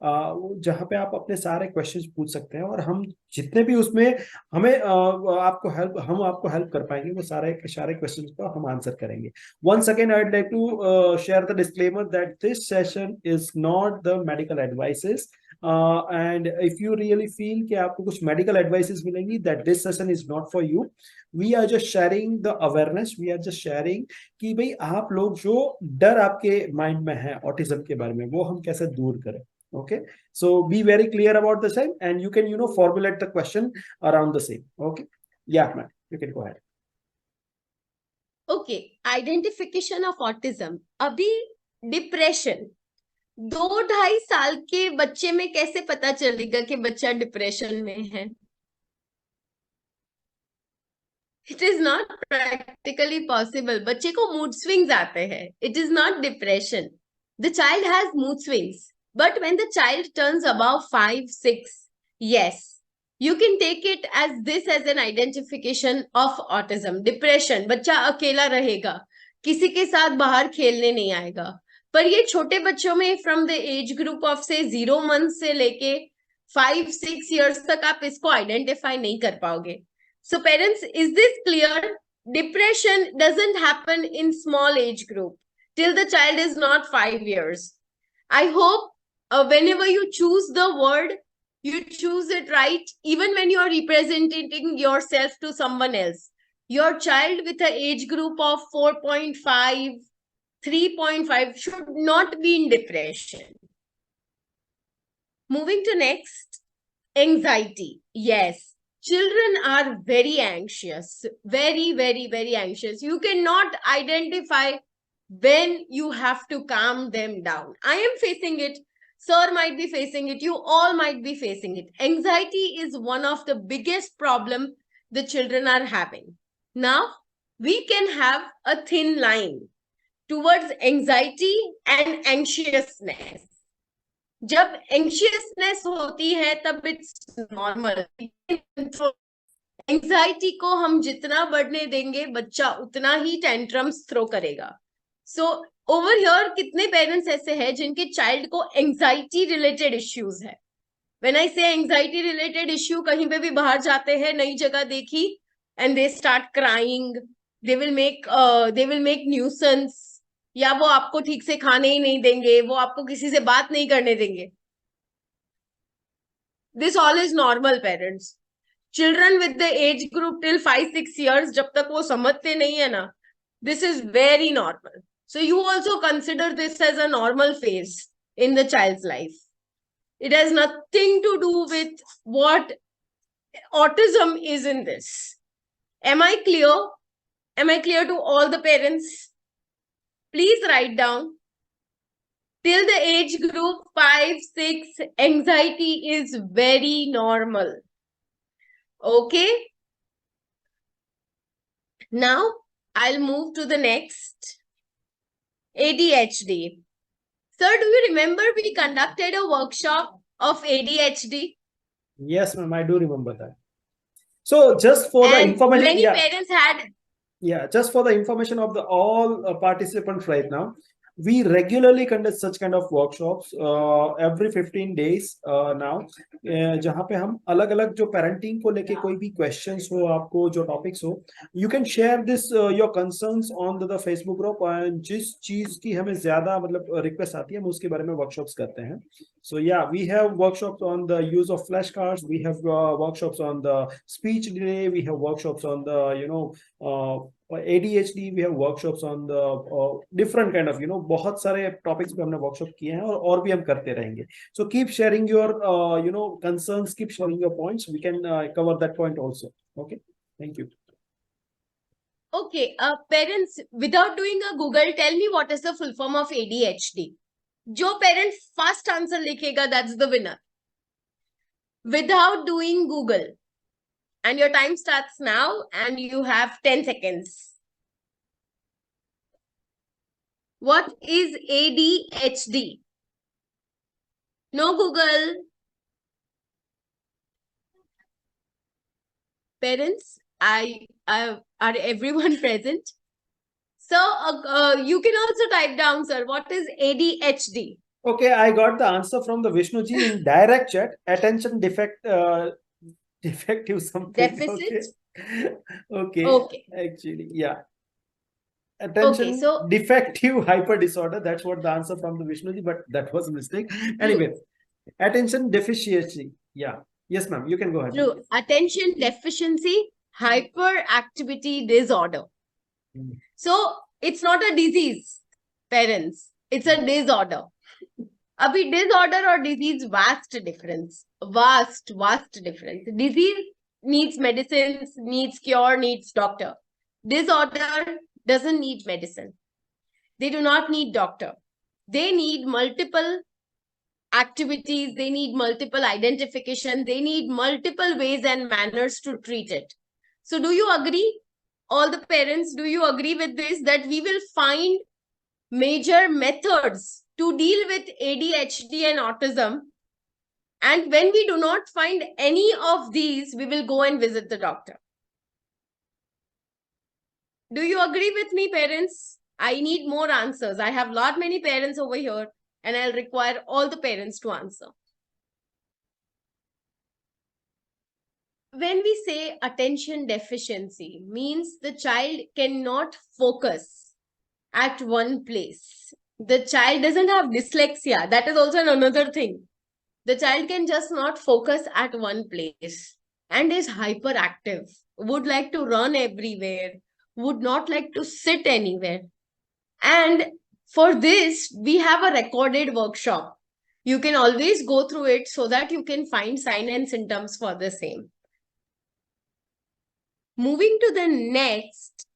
जहाँ पे आप अपने सारे questions पूछ सकते हैं, और हम जितने भी उसमें हमें हम आपको हेल्प कर पाएंगे, वो सारे क्वेश्चंस को हम आंसर करेंगे. Once again, I would like to share the disclaimer that this session is not the medical advices. And if you really feel कि आपको कुछ medical advices मिलेंगी, that this session is not for you. We are just sharing the awareness. We are just sharing कि भाई आप लोग जो डर आपके माइंड में है ऑटिज्म के बारे में, वो हम कैसे दूर करें. Okay, so be very clear about the same, and you can formulate the question around the same. Okay, yeah, man, you can go ahead. Okay, identification of autism. अभी डिप्रेशन, 2-2.5 साल के बच्चे में कैसे पता चलेगा कि बच्चा डिप्रेशन में है? It is not practically possible. बच्चे को मूड स्विंग्स आते हैं. It is not depression. The child has mood swings, but when the child turns about 5-6, yes, you can take it as this as an identification of autism. Depression, बच्चा अकेला रहेगा, किसी के साथ बाहर खेलने नहीं आएगा. पर ये छोटे बच्चों में from the age group of से 0 मंथ से लेके 5-6 years तक आप इसको आइडेंटिफाई नहीं कर पाओगे. So parents, is this clear? Depression doesn't happen in small age group till the child is not 5 years. I hope whenever you choose the word, you choose it right, even when you are representing yourself to someone else. Your child with an age group of 4.5, 3.5 should not be in depression. Moving to next, anxiety. Yes, children are very anxious, very anxious. You cannot identify when you have to calm them down. I am facing it. Sir might be facing it. You all might be facing it. Anxiety is one of the biggest problem the children are having. Now, we can have a thin line towards anxiety and anxiousness. जब anxiousness होती है तब it's normal. Anxiety को हम जितना बढ़ने देंगे, बच्चा उतना ही टेंट्रम्स थ्रो करेगा. सो ओवर हियर कितने पेरेंट्स ऐसे हैं जिनके चाइल्ड को एंजाइटी रिलेटेड इश्यूज है? व्हेन आई से एंजाइटी रिलेटेड इश्यू, कहीं पे भी बाहर जाते हैं, नई जगह देखी, and they start crying, they will make nuisance, या वो आपको ठीक से खाने ही नहीं देंगे, वो आपको किसी से बात नहीं करने देंगे. This all is normal parents. Children with the age group till 5-6 years, जब तक वो समझते नहीं है ना, this is very normal. So you also consider this as a normal phase in the child's life. It has nothing to do with what autism is in this. Am I clear? Am I clear to all the parents? Please write down till the age group 5, 6, anxiety is very normal. Okay. Now I'll move to the next. ADHD. Sir, do you remember we conducted a workshop of ADHD? Yes, ma'am, I do remember that. So just for the And information, many yeah, parents had yeah, just for the information of the all participants right now, we regularly conduct such kind of workshops every 15 days now, जहाँ पे हम अलग अलग जो parenting को लेके कोई भी questions हो आपको जो topics हो, you can share this your concerns on the Facebook group, and जिस चीज की हमें ज्यादा मतलब request आती है हम उसके बारे में workshops करते हैं. So yeah, we have workshops on the use of flashcards, we have workshops on the speech delay, we have workshops on the ADHD, we have workshops on the different kind of बहुत सारे topics पे हमने workshop किए हैं और भी हम करते रहेंगे. So keep sharing your concerns, keep sharing your points. We can cover that point also. Okay, thank you. Okay, parents, without doing a Google, tell me what is the full form of ADHD. जो parent first answer लिखेगा, that's the winner. Without doing Google. And your time starts now and you have 10 seconds. What is ADHD? No Google. Parents, are everyone present? So you can also type down, sir, what is ADHD? Okay, I got the answer from the Vishnuji in direct chat. Attention defective something. Deficit? Okay. Actually, yeah. Okay, so Defective hyper disorder. That's what the answer from the Vishnuji, but that was a mistake. Anyway, attention deficiency. Yeah. Yes, ma'am. You can go ahead. true. Attention deficiency hyperactivity disorder. So it's not a disease, parents. It's a disorder. Abhi disorder or disease, vast difference. Vast difference. Disease needs medicines, needs cure, needs doctor. Disorder doesn't need medicine. They do not need doctor. They need multiple activities. They need multiple identification. They need multiple ways and manners to treat it. So do you agree? All the parents, do you agree with this? That we will find major methods to deal with ADHD and autism. And when we do not find any of these, we will go and visit the doctor. Do you agree with me, parents? I need more answers. I have lot many parents over here and I'll require all the parents to answer. When we say attention deficiency, means the child cannot focus at one place. The child doesn't have dyslexia. That is also another thing. The child can just not focus at one place and is hyperactive, would like to run everywhere, would not like to sit anywhere. And for this, we have a recorded workshop. You can always go through it so that you can find sign and symptoms for the same. Moving to the next,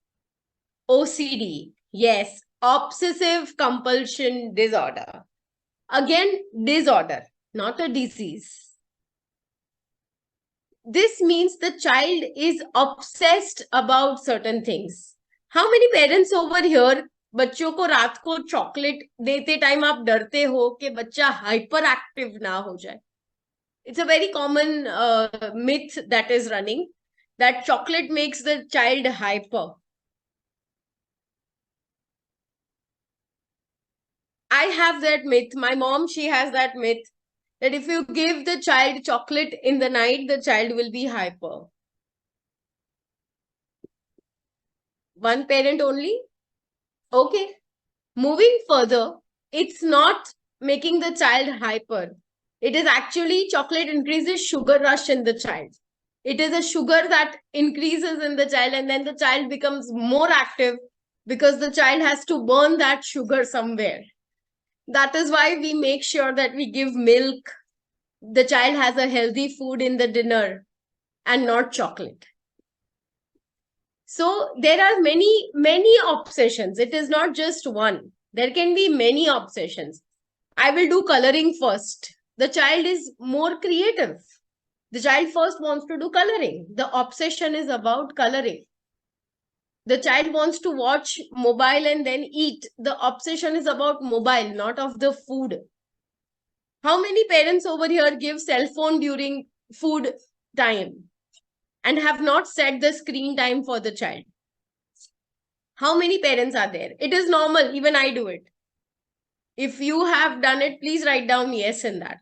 OCD. Yes, obsessive compulsion disorder. Again, disorder, not a disease. This means the child is obsessed about certain things. How many parents over here बच्चों को रात को chocolate देते time आप डरते हो कि बच्चा हाइपर एक्टिव ना हो जाए? It's a very common myth that is running, that chocolate makes the child hyper. I have that myth. My mom, she has that myth that if you give the child chocolate in the night, the child will be hyper. One parent only? Okay. Moving further, it's not making the child hyper. It is actually chocolate increases sugar rush in the child. It is a sugar that increases in the child and then the child becomes more active because the child has to burn that sugar somewhere. That is why we make sure that we give milk. The child has a healthy food in the dinner and not chocolate. So there are many obsessions. It is not just one. There can be many obsessions. I will do coloring first. The child is more creative. The child first wants to do coloring. The obsession is about coloring. The child wants to watch mobile and then eat. The obsession is about mobile, not of the food. How many parents over here give cell phone during food time and have not set the screen time for the child? How many parents are there? It is normal. Even I do it. If you have done it, please write down yes in that.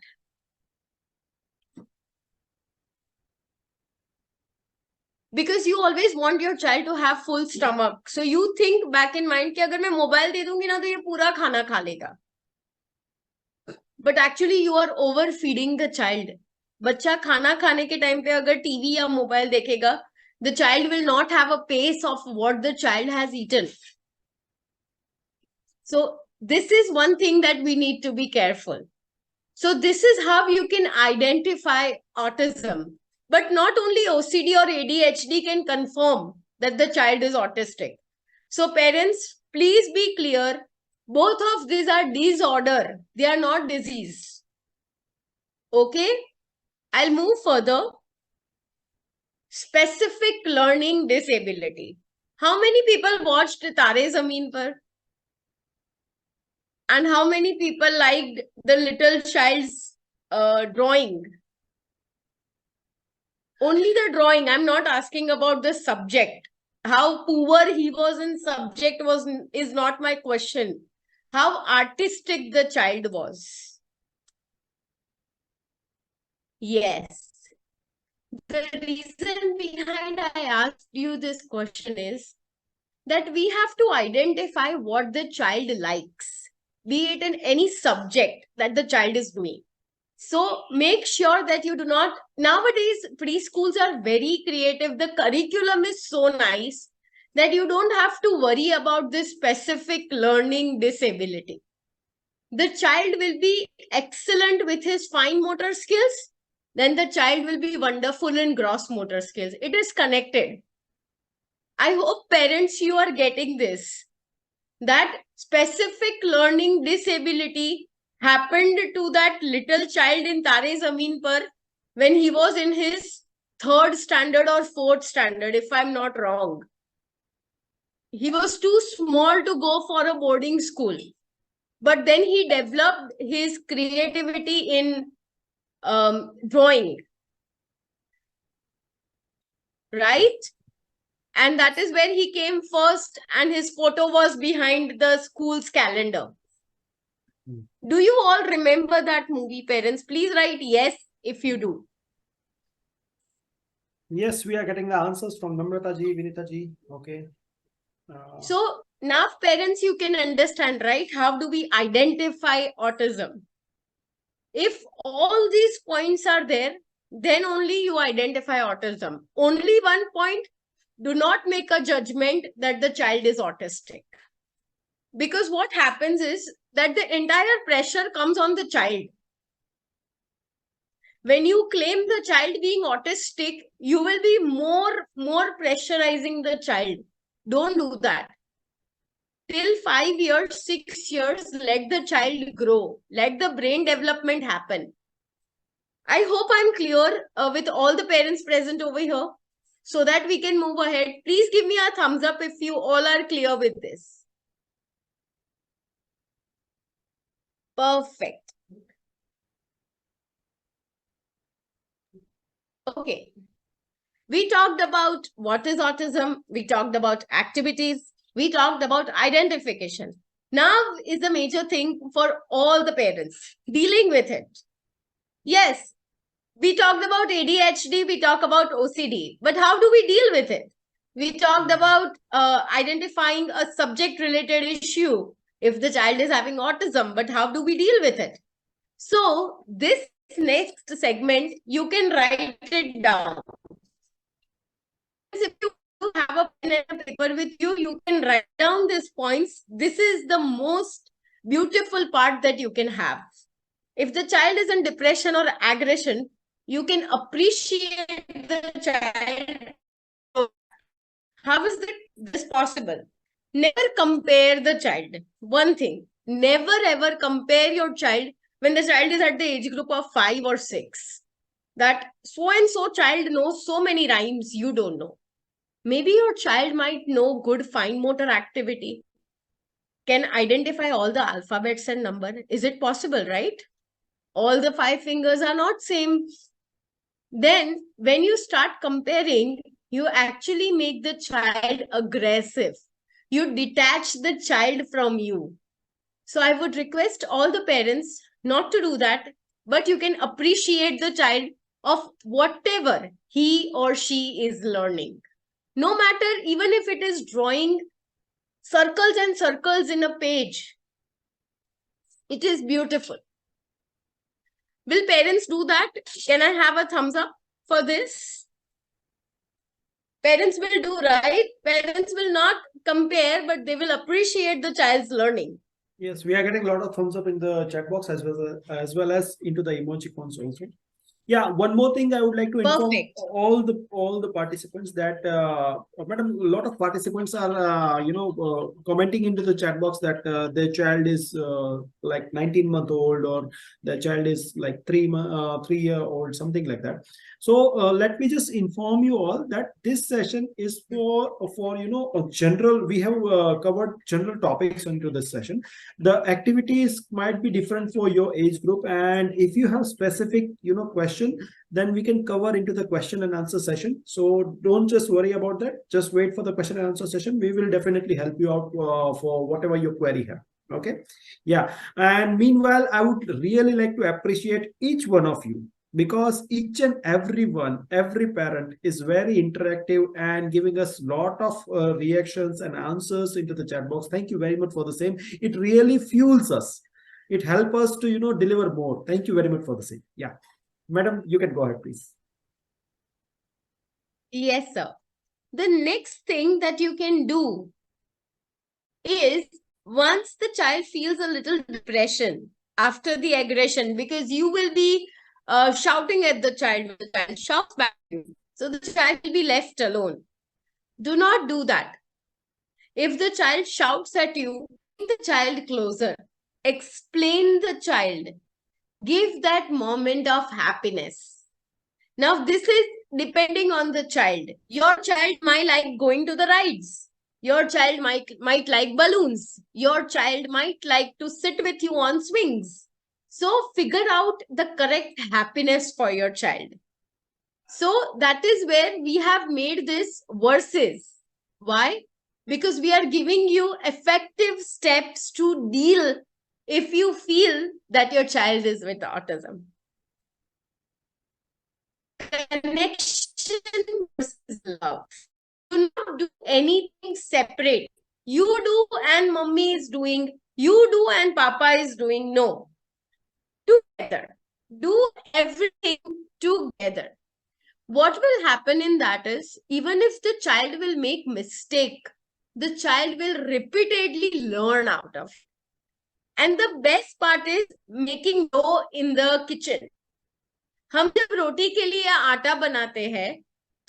Because you always want your child to have full stomach. So you think back in mind कि अगर मैं mobile दे दूंगी ना तो ये पूरा खाना खा लेगा. But actually you are overfeeding the child. बच्चा खाना खाने के टाइम पे अगर टीवी या मोबाइल देखेगा, the child will not have a pace of what the child has eaten. So this is one thing that we need to be careful. So this is how you can identify autism. But not only OCD or ADHD can confirm that the child is autistic. So parents, please be clear. Both of these are disorder. They are not disease. Okay? I'll move further. Specific learning disability. How many people watched Tare Zameen Par? And how many people liked the little child's drawing? Only the drawing. I'm not asking about the subject. How poor he was in subject is not my question. How artistic the child was. Yes. The reason behind I asked you this question is that we have to identify what the child likes, be it in any subject that the child is doing. So make sure that you do not, nowadays preschools are very creative. The curriculum is so nice that you don't have to worry about this specific learning disability. The child will be excellent with his fine motor skills, then the child will be wonderful in gross motor skills. It is connected. I hope parents, you are getting this. That specific learning disability happened to that little child in Tare Zameen Par when he was in his 3rd standard or 4th standard, if I'm not wrong. He was too small to go for a boarding school. But then he developed his creativity in drawing. Right? And that is where he came first and his photo was behind the school's calendar. Do you all remember that movie, parents? Please write yes if you do. Yes, we are getting the answers from Namrata ji, Vinita ji. Okay. So now parents, you can understand, right? How do we identify autism? If all these points are there, then only you identify autism. Only one point, do not make a judgment that the child is autistic. Because what happens is that the entire pressure comes on the child. When you claim the child being autistic, you will be more pressurizing the child. Don't do that. Till 5 years, 6 years, let the child grow. Let the brain development happen. I hope I'm clear with all the parents present over here so that we can move ahead. Please give me a thumbs up if you all are clear with this. Perfect. Okay. We talked about what is autism. We talked about activities. We talked about identification. Now is the major thing for all the parents, dealing with it. Yes, we talked about ADHD, we talked about OCD, but how do we deal with it? We talked about identifying a subject-related issue if the child is having autism, but how do we deal with it? So this next segment, you can write it down. If you have a pen and a paper with you, you can write down these points. This is the most beautiful part that you can have. If the child is in depression or aggression, you can appreciate the child. How is this possible? Never compare the child. One thing, never ever compare your child when the child is at the age group of 5 or 6. That so and so child knows so many rhymes you don't know. Maybe your child might know good fine motor activity, can identify all the alphabets and number. Is it possible, right? All the 5 fingers are not same. Then when you start comparing, you actually make the child aggressive. You detach the child from you. So I would request all the parents not to do that, but you can appreciate the child of whatever he or she is learning. No matter, even if it is drawing circles and circles in a page, it is beautiful. Will parents do that? Can I have a thumbs up for this? Parents will do, right? Parents will not compare, but they will appreciate the child's learning. Yes, we are getting a lot of thumbs up in the chat box as well as into the emoji ones also. Yeah, one more thing I would like to inform Perfect. all the participants that madam, a lot of participants are commenting into the chat box that their child is like 19-month-old or their child is like 3-year old, something like that. So let me just inform you all that this session is for a general. We have covered general topics into this session. The activities might be different for your age group, and if you have specific question, then we can cover into the question and answer session. So don't just worry about that, just wait for the question and answer session. We will definitely help you out for whatever your query have. Okay, yeah. And meanwhile, I would really like to appreciate each one of you, because each and every parent is very interactive and giving us lot of reactions and answers into the chat box. Thank you very much for the same. It really fuels us. It helps us to deliver more. Thank you very much for the same. Yeah, madam, you can go ahead, please. Yes, sir. The next thing that you can do is, once the child feels a little depression after the aggression, because you will be shouting at the child when the child shouts back at you. So the child will be left alone. Do not do that. If the child shouts at you, bring the child closer. Explain the child. Give that moment of happiness. Now, this is depending on the child. Your child might like going to the rides. Your child might like balloons. Your child might like to sit with you on swings. So figure out the correct happiness for your child. So that is where we have made this verses. Why? Because we are giving you effective steps to deal if you feel that your child is with autism. Connection versus love. Do not do anything separate. You do and mommy is doing, you do and papa is doing. No. Together. Do everything together. What will happen in that is, even if the child will make mistake, the child will repeatedly learn out of it. And the best part is making dough in the kitchen. हम जब रोटी के लिए आटा बनाते हैं,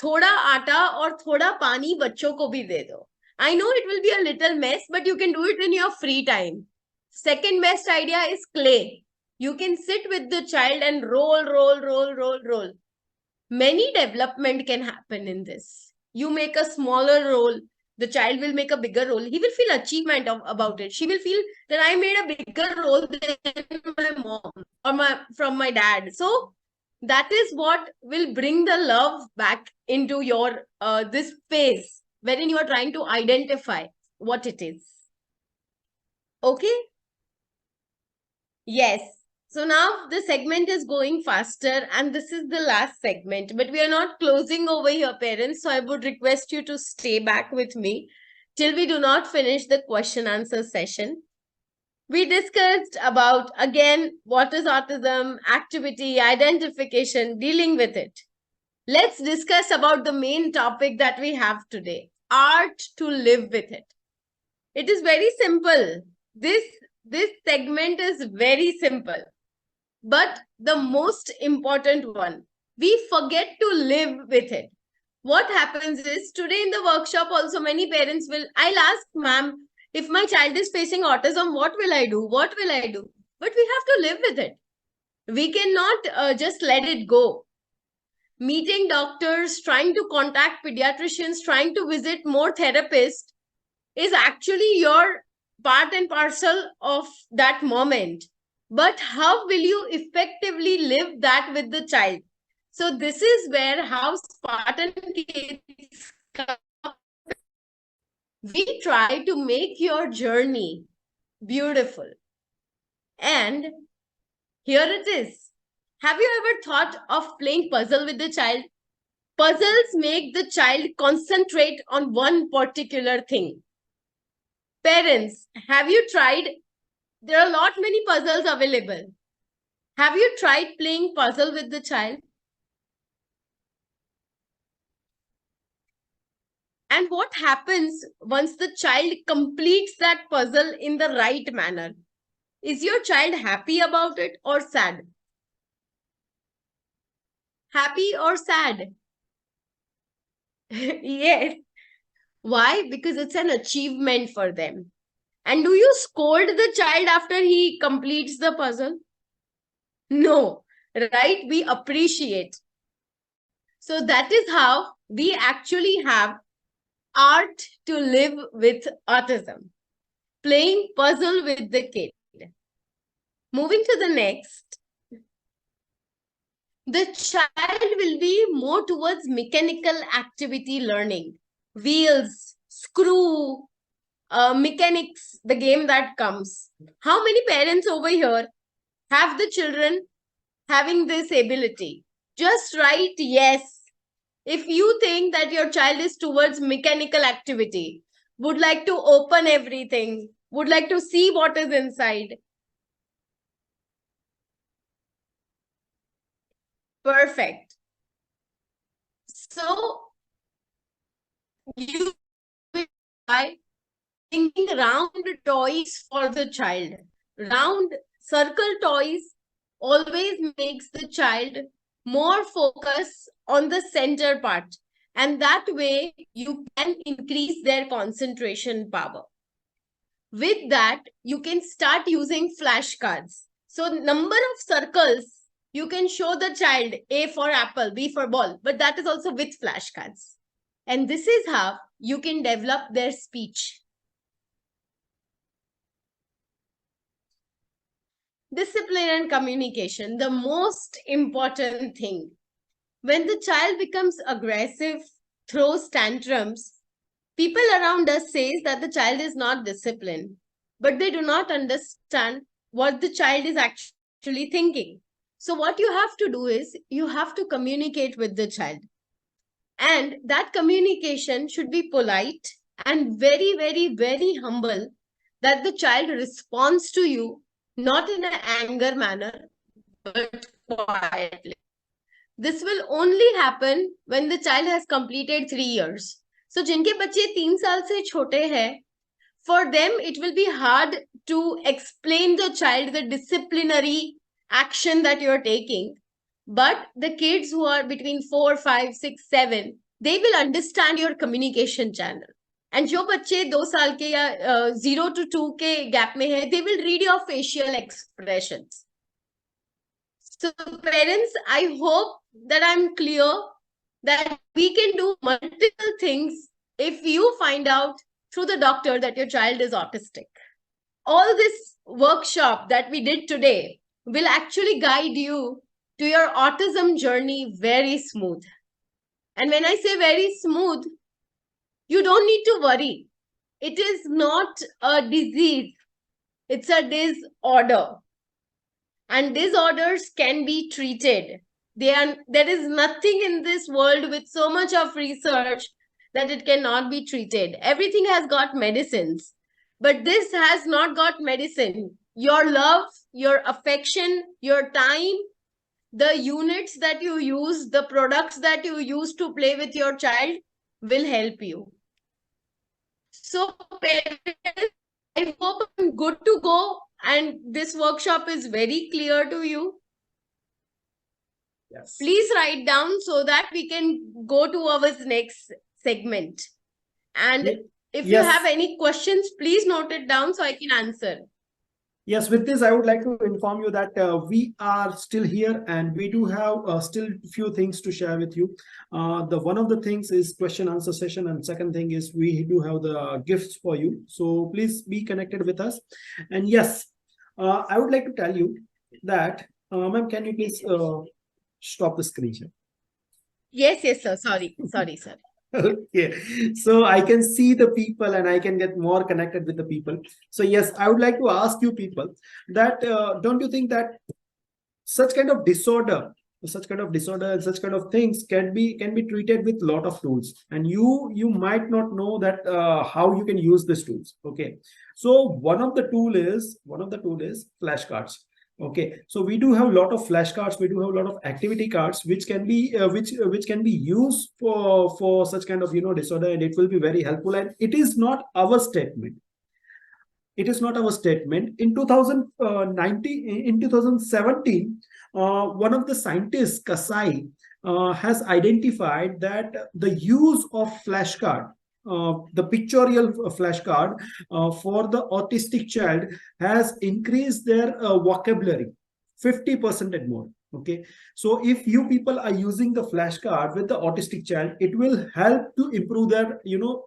थोड़ा आटा और थोड़ा पानी बच्चों को भी दे दो. I know it will be a little mess, but you can do it in your free time. Second best idea is clay. You can sit with the child and roll. Many development can happen in this. You make a smaller roll, the child will make a bigger roll. He will feel achievement about it. She will feel that I made a bigger roll than my mom or from my dad. So that is what will bring the love back into your this phase wherein you are trying to identify what it is. Okay? Yes. So now the segment is going faster and this is the last segment, but we are not closing over here, parents. So I would request you to stay back with me till we do not finish the question answer session. We discussed about, again, what is autism, activity, identification, dealing with it. Let's discuss about the main topic that we have today, art to live with it. It is very simple. This segment is very simple. But the most important one, we forget to live with it. What happens is, today in the workshop also many parents will, I'll ask, ma'am, If my child is facing autism, what will I do? What will I do? But we have to live with it. We cannot just let it go. Meeting doctors, trying to contact pediatricians, trying to visit more therapists is actually your part and parcel of that moment. But how will you effectively live that with the child? So this is where how Spartan Kids come. We try to make your journey beautiful. And here it is. Have you ever thought of playing puzzle with the child? Puzzles make the child concentrate on one particular thing. Parents, have you tried? There are a lot many puzzles available. Have you tried playing puzzle with the child? And what happens once the child completes that puzzle in the right manner? Is your child happy about it or sad? Happy or sad? Yes. Why? Because it's an achievement for them. And do you scold the child after he completes the puzzle? No, right? We appreciate. So that is how we actually have art to live with autism. Playing puzzle with the kid. Moving to the next. The child will be more towards mechanical activity learning. Wheels, screw, mechanics, the game that comes. How many parents over here have the children having this ability? Just write yes. If you think that your child is towards mechanical activity, would like to open everything, would like to see what is inside. Perfect. So, you will try thinking round toys for the child. Round circle toys always makes the child more focus on the center part. And that way you can increase their concentration power. With that, you can start using flashcards. So number of circles, you can show the child A for apple, B for ball, but that is also with flashcards. And this is how you can develop their speech. Discipline and communication, the most important thing. When the child becomes aggressive, throws tantrums, people around us say that the child is not disciplined, but they do not understand what the child is actually thinking. So what you have to do is you have to communicate with the child. And that communication should be polite and very, very, very humble, that the child responds to you not in an anger manner, but quietly. This will only happen when the child has completed 3 years. So, जिनके बच्चे 3 साल से छोटे हैं, for them it will be hard to explain the child the disciplinary action that you are taking. But the kids who are between 4, 5, 6, 7, they will understand your communication channel. And जो बच्चे 2 साल के या 0 to 2 के gap में है, they will read your facial expressions. So parents, I hope that I'm clear that we can do multiple things if you find out through the doctor that your child is autistic. All this workshop that we did today will actually guide you to your autism journey very smooth. And when I say very smooth, you don't need to worry. It is not a disease. It's a disorder. And disorders can be treated. There is nothing in this world with so much of research that it cannot be treated. Everything has got medicines, but this has not got medicine. Your love, your affection, your time, the units that you use, the products that you use to play with your child will help you. So parents, I hope I'm good to go and this workshop is very clear to you. Yes. Please write down so that we can go to our next segment. And If you have Yes. any questions, please note it down so I can answer. Yes, with this, I would like to inform you that we are still here and we do have still few things to share with you. The one of the things is question answer session, and second thing is we do have the gifts for you. So please be connected with us. And yes, I would like to tell you that, ma'am, can you please stop the screen share? Yes, sir. Sorry, sir. Okay, so I can see the people and I can get more connected with the people. So yes, I would like to ask you people that don't you think that such kind of disorder, and such kind of things can be treated with lot of tools, and you might not know that how you can use these tools. Okay, so one of the tool is flashcards. Okay, so we do have a lot of flashcards, we do have a lot of activity cards which can be which can be used for such kind of disorder, and it will be very helpful. And it is not our statement, in 2019, in 2017, one of the scientists, Kasai, has identified that the use of flashcard, the pictorial flashcard, for the autistic child has increased their vocabulary 50% and more. Okay, so if you people are using the flashcard with the autistic child, it will help to improve their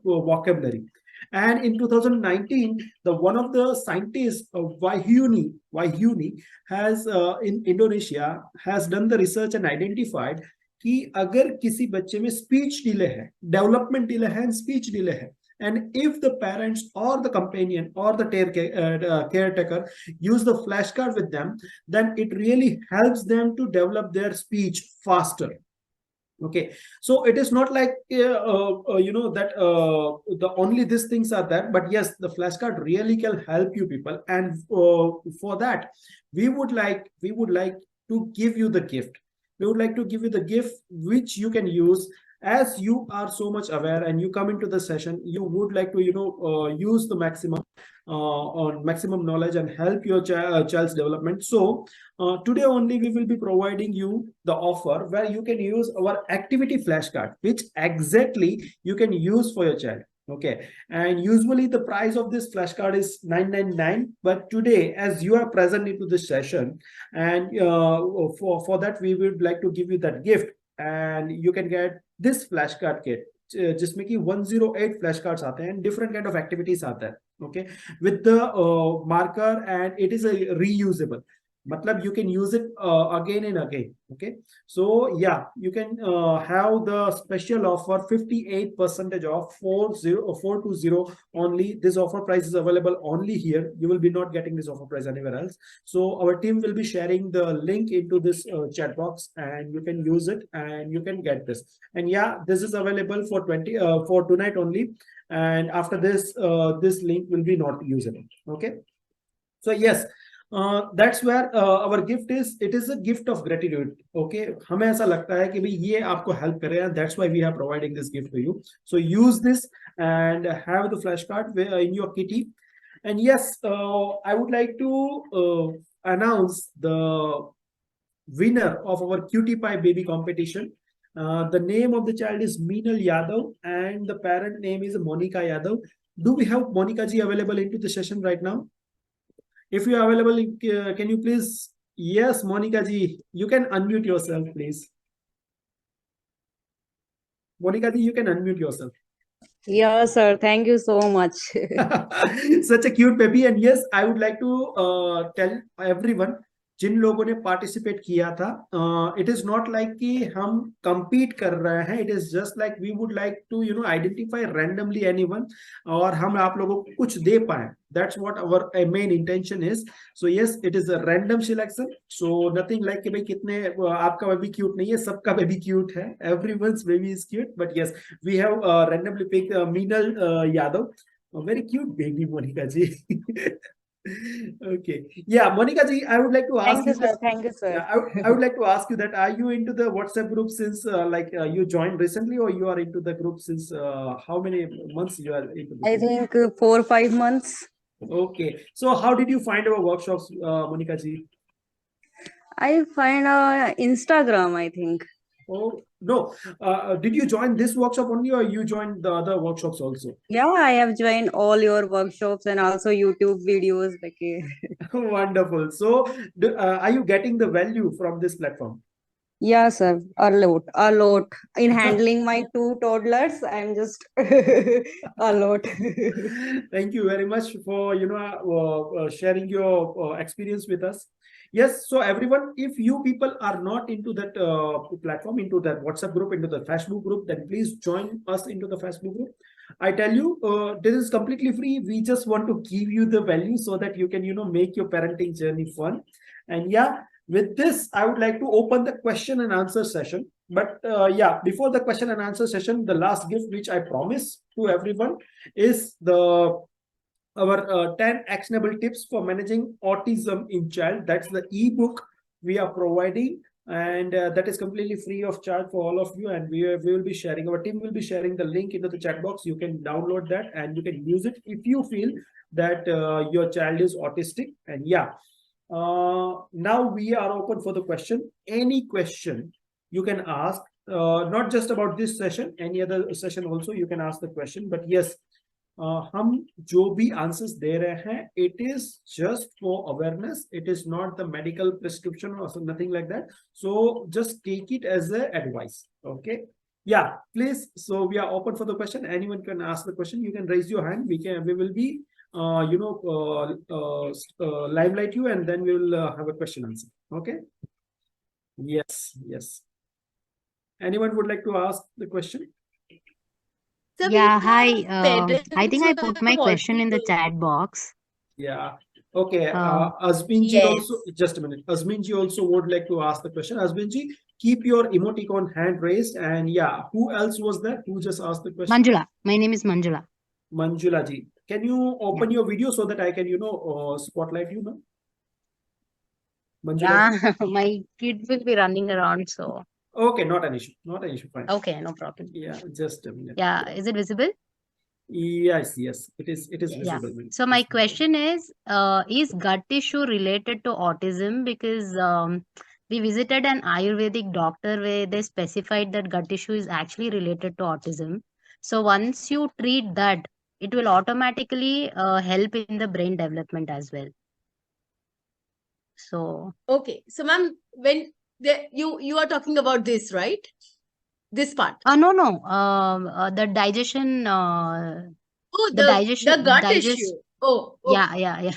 vocabulary. And in 2019, the one of the scientists, Wahyuni has in Indonesia has done the research and identified कि अगर किसी बच्चे में speech delay है, development delay है and speech delay है, and if the parents or the companion or the caretaker use the flashcard with them, then it really helps them to develop their speech faster. Okay, so it is not like that the only these things are there, but yes, the flashcard really can help you people. And for that, we would like to give you the gift. We would like to give you the gift which you can use. As you are so much aware and you come into the session, you would like to use the maximum on maximum knowledge and help your child's development. So today only we will be providing you the offer where you can use our activity flashcard, which exactly you can use for your child. Okay, and usually the price of this flashcard is 999, but today, as you are present into this session, and for that we would like to give you that gift, and you can get this flashcard kit जिसमें कि 108 flash cards आते हैं, different kind of activities आता है. Okay, with the marker, and it is reusable, matlab you can use it again and again. Okay, so yeah, you can have the special offer 58% off 420 only. This offer price is available only here. You will be not getting this offer price anywhere else. So our team will be sharing the link into this chat box, and you can use it and you can get this. And yeah, this is available for for tonight only, and after this this link will be not usable. Okay, so yes, that's where our gift is. It is a gift of gratitude. Okay, हमें ऐसा लगता है कि भाई ये आपको help करे, and that's why we are providing this gift to you. So use this and have the flashcard in your kitty. And yes, I would like to announce the winner of our Cutie Pie Baby competition. The name of the child is Meenal Yadav and the parent name is Monica Yadav. Do we have Monica ji available into the session right now? If you are available, can you please? Yes, Monica ji, you can unmute yourself, please. Monica ji, you can unmute yourself. Yeah, sir. Thank you so much. Such a cute baby. And yes, I would like to tell everyone, जिन लोगों ने participate किया था, it is not like कि हम compete कर रहे हैं. It is just like we would like to identify randomly anyone, और हम आप लोगों को कुछ दे पाए. That's what our main intention is. So yes, it is a random selection. So nothing like कि भाई कितने आपका बेबी क्यूट नहीं है, सबका बेबी क्यूट है. Everyone's baby is cute. But yes, we have randomly picked Meenal Yadav, a very cute baby, Monica ji. Okay, yeah, Monica ji, I would like to ask Thank you, sir. Thank you, sir. Yeah, I would like to ask you that, are you into the WhatsApp group since you joined recently, or you are into the group since how many months you are into the I group? think 4 or 5 months. Okay, so how did you find our workshops, Monica ji? I find Instagram, I think. Oh, no. Did you join this workshop only, or you joined the other workshops also? Yeah, I have joined all your workshops and also YouTube videos. Wonderful. So, are you getting the value from this platform? Yeah, sir, a lot, a lot. In handling my two toddlers, I'm just a lot. Thank you very much for sharing your experience with us. Yes, so everyone, if you people are not into that platform, into that WhatsApp group, into the Facebook group, then please join us into the Facebook group. I tell you, this is completely free. We just want to give you the value so that you can make your parenting journey fun. And yeah, with this, I would like to open the question and answer session. But yeah, before the question and answer session, the last gift which I promise to everyone is the our 10 actionable tips for managing autism in child. That's the ebook we are providing, and that is completely free of charge for all of you. And we will be sharing, our team will be sharing the link into the chat box. You can download that and you can use it if you feel that your child is autistic. And yeah, now we are open for the question. Any question you can ask, not just about this session, any other session also you can ask the question. But yes, हम जो भी answers दे रहे हैं, it is just for awareness. It is not the medical prescription or nothing like that. So just take it as a advice. Okay. Yeah, please. So we are open for the question. Anyone can ask the question. You can raise your hand. We will be limelight you, and then we will have a question answer. Okay. Yes. Anyone would like to ask the question? So we Yeah, hi. have I think parents I who put have my question in the already chat box. Yeah. Okay. Um, Azmin ji Yes. also, just a minute. Azmin ji also would like to ask the question. Azmin ji, keep your emoticon hand raised. And yeah, who else was there? Who just asked the question? Manjula. My name is Manjula. Manjula ji. Can you open Yeah. your video so that I can, spotlight you now? Manjula ji. Yeah, my kid will be running around, so Okay, not an issue. Not an issue. Fine. okay, no problem. Yeah, just a minute. Yeah, is it visible? Yes. It is Yeah. visible. So my question is gut issue related to autism? Because we visited an Ayurvedic doctor where they specified that gut issue is actually related to autism. So once you treat that, it will automatically help in the brain development as well. So Okay. So ma'am, when you are talking about this, right? This part. no, the digestion, Oh, the digestion, the gut digest. issue. Oh, Yeah.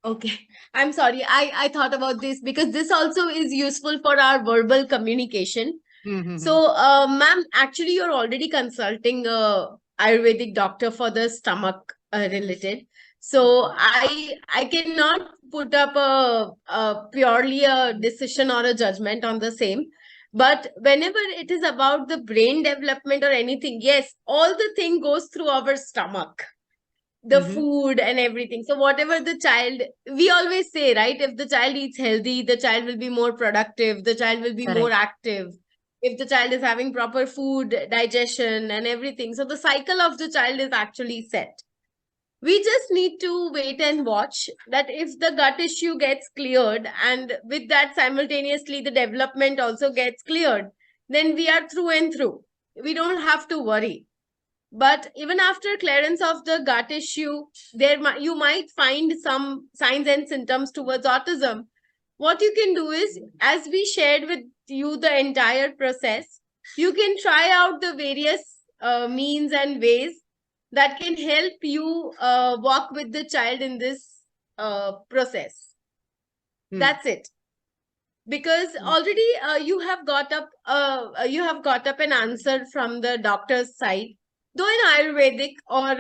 okay. I'm sorry. I thought about this because this also is useful for our verbal communication. Mm-hmm. So, ma'am, actually, you're already consulting a Ayurvedic doctor for the stomach related. So, I cannot put up a purely a decision or a judgment on the same. But whenever it is about the brain development or anything, yes, all the thing goes through our stomach, the Mhm. food and everything. So whatever the child, we always say, right, if the child eats healthy, the child will be more productive, the child will be more Correct. active, if the child is having proper food digestion and everything, so the cycle of the child is actually set. We just need to wait and watch that if the gut issue gets cleared, and with that simultaneously the development also gets cleared, then we are through and through. We don't have to worry. But even after clearance of the gut issue, you might find some signs and symptoms towards autism. What you can do is, as we shared with you the entire process, you can try out the various means and ways that can help you walk with the child in this process. That's it. Because already you have got up an answer from the doctor's side. Though in Ayurvedic or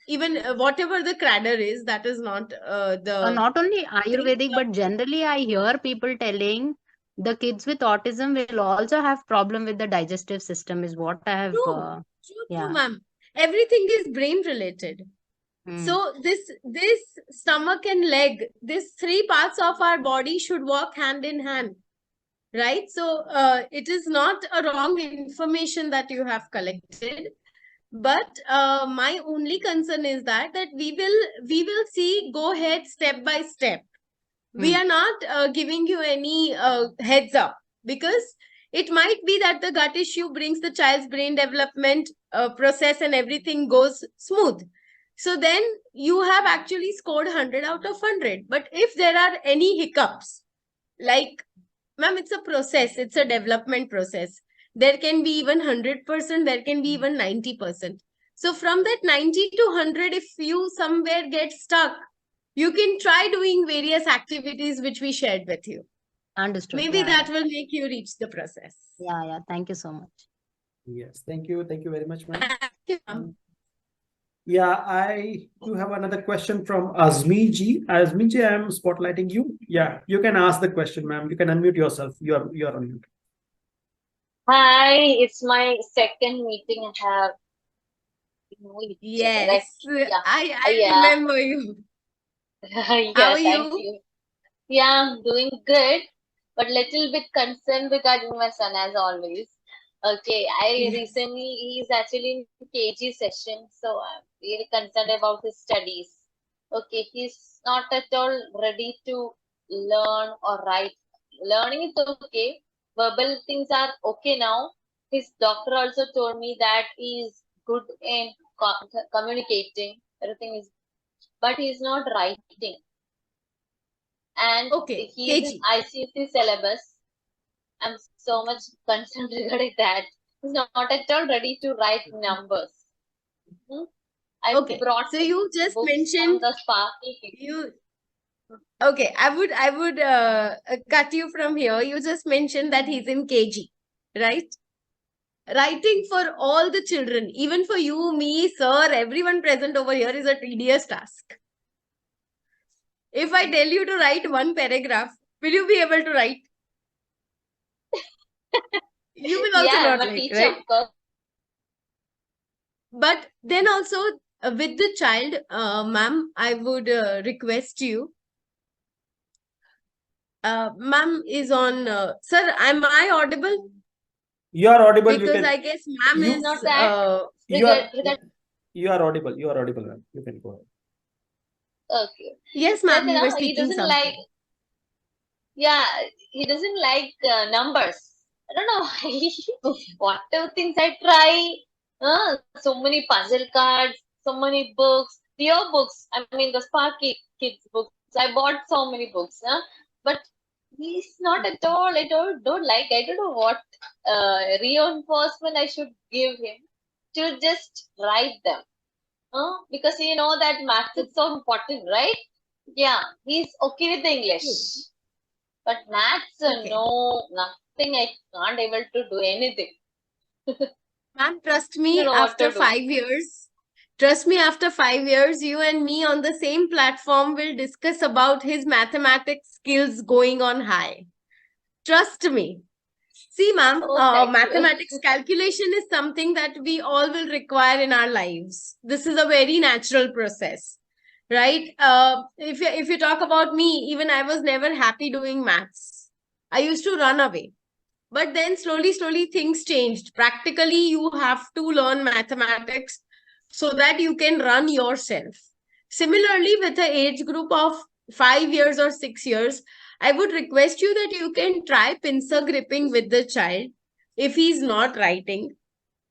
even whatever the cradle is, that is not the Not only thing. Ayurvedic, but generally I hear people telling the kids with autism will also have problem with the digestive system is what I have. True, Yeah. ma'am. Everything is brain related. So this stomach and leg, these three parts of our body should work hand in hand, right? So it is not a wrong information that you have collected. But my only concern is that we will see, go ahead step by step. We are not giving you any heads up, because It might be that the gut issue brings the child's brain development process and everything goes smooth. So then you have actually scored 100 out of 100. But if there are any hiccups, like, ma'am, it's a process, it's a development process. There can be even 100%, there can be even 90%. So from that 90 to 100, if you somewhere get stuck, you can try doing various activities which we shared with you. Understood. Maybe Yeah, that will make you reach the process. yeah. Thank you so much. Yes, thank you very much, ma'am. Thank you, ma'am. Yeah, I do have another question from Azmi ji. Azmi ji, I am spotlighting you. Yeah, you can ask the question, ma'am. You can unmute yourself. You are on mute. Hi, it's my second meeting I have. We know each other, right? Yes, I Yeah. remember you. How Yeah, are thank you? you. Yeah, I'm doing good, but little bit concerned regarding my son as always. Okay, I recently he's actually in KG session, so I'm really concerned about his studies. Okay, he's not at all ready to learn or write. Learning is okay. Verbal things are okay now. His doctor also told me that he's good in communicating. Everything is, but he's not writing. And Okay, he's in KG. ICSE syllabus. I'm so much concerned regarding that. He's not at all ready to write numbers. I Okay, brought so you just books from mentioned the Sparky Kids. you. Okay, I would cut you from here. You just mentioned that he's in KG, right? Writing for all the children, even for you, me, sir, everyone present over here, is a tedious task. If I tell you to write one paragraph, will you be able to write? You will also Yeah, I'm not a like, teacher, right? of course. But then also with the child, ma'am, I would request you. Ma'am is on. Sir, am I audible? You are audible. You Because can. I guess ma'am You is. Not that you are regard. you are audible. You are audible, ma'am. You can go ahead. Okay. Yes, That ma'am, you were he speaking doesn't like. something. Yeah, he doesn't like numbers. I don't know why. Whatever things I try, so many puzzle cards, so many books, your books. I mean, the Sparky Kids books. I bought so many books, but he's not at all. I don't like. I don't know what reinforcement I should give him to just write them. Because you know that maths is so important, right? Yeah, he's okay with the English. But maths, Okay. no, nothing. I can't able to do anything. Ma'am, trust I me, don't know what after to do. 5 years, you and me on the same platform will discuss about his mathematics skills going on high. Trust me. See, ma'am, Oh, thank you. mathematics calculation is something that we all will require in our lives. This is a very natural process, right? If you talk about me, even I was never happy doing maths. I used to run away. But then slowly, things changed. Practically, you have to learn mathematics so that you can run yourself. Similarly, with an age group of 5 years or 6 years, I would request you that you can try pincer gripping with the child if he's not writing.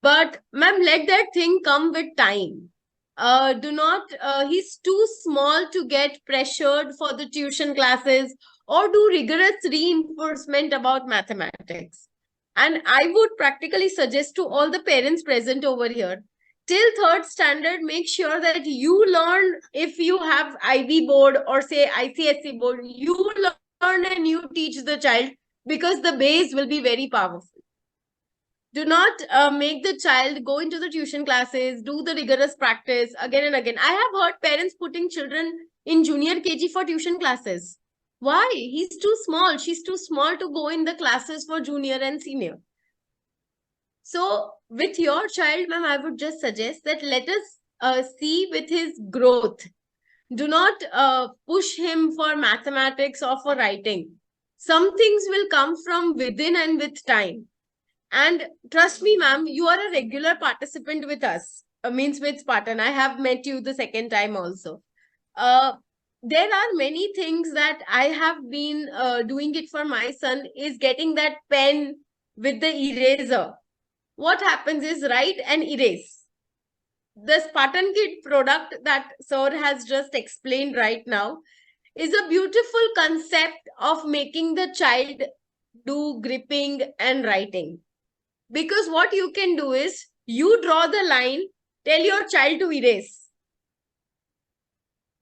But, ma'am, let that thing come with time. Do not, he's too small to get pressured for the tuition classes or do rigorous reinforcement about mathematics. And I would practically suggest to all the parents present over here, till third standard, make sure that you learn. If you have IB board or say ICSE board, you learn and you teach the child, because the base will be very powerful. Do not make the child go into the tuition classes, do the rigorous practice again and again. I have heard parents putting children in junior KG for tuition classes. Why? He's too small. She's too small to go in the classes for junior and senior. So with your child, ma'am, I would just suggest that let us see with his growth. Do not push him for mathematics or for writing. Some things will come from within and with time. And trust me, ma'am, you are a regular participant with us, means with Spartan. I have met you the second time also. There are many things that I have been doing it for my son, is getting that pen, with the eraser, what happens is write and erase. The Spartan Kid product that Sir has just explained right now is a beautiful concept of making the child do gripping and writing. Because what you can do is you draw the line, tell your child to erase,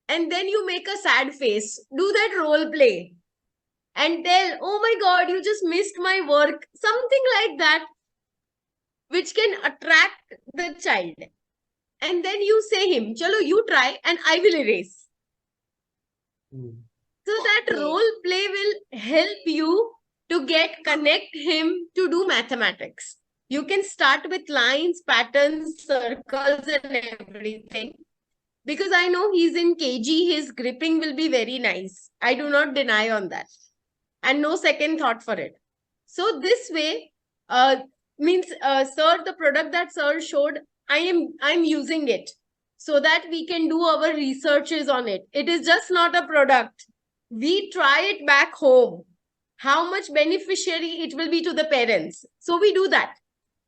and then you make a sad face, do that role play and tell, oh my god, you just missed my work, something like that, which can attract the child. And then you say him, chalo, you try and I will erase. So that Okay. role play will help you to connect him to do mathematics. You can start with lines, patterns, circles and everything. Because I know he's in KG, his gripping will be very nice. I do not deny on that. And no second thought for it. So this way, sir, the product that sir showed, I'm using it so that we can do our researches on it. It is just not a product. We try it back home. How much beneficiary it will be to the parents. So we do that.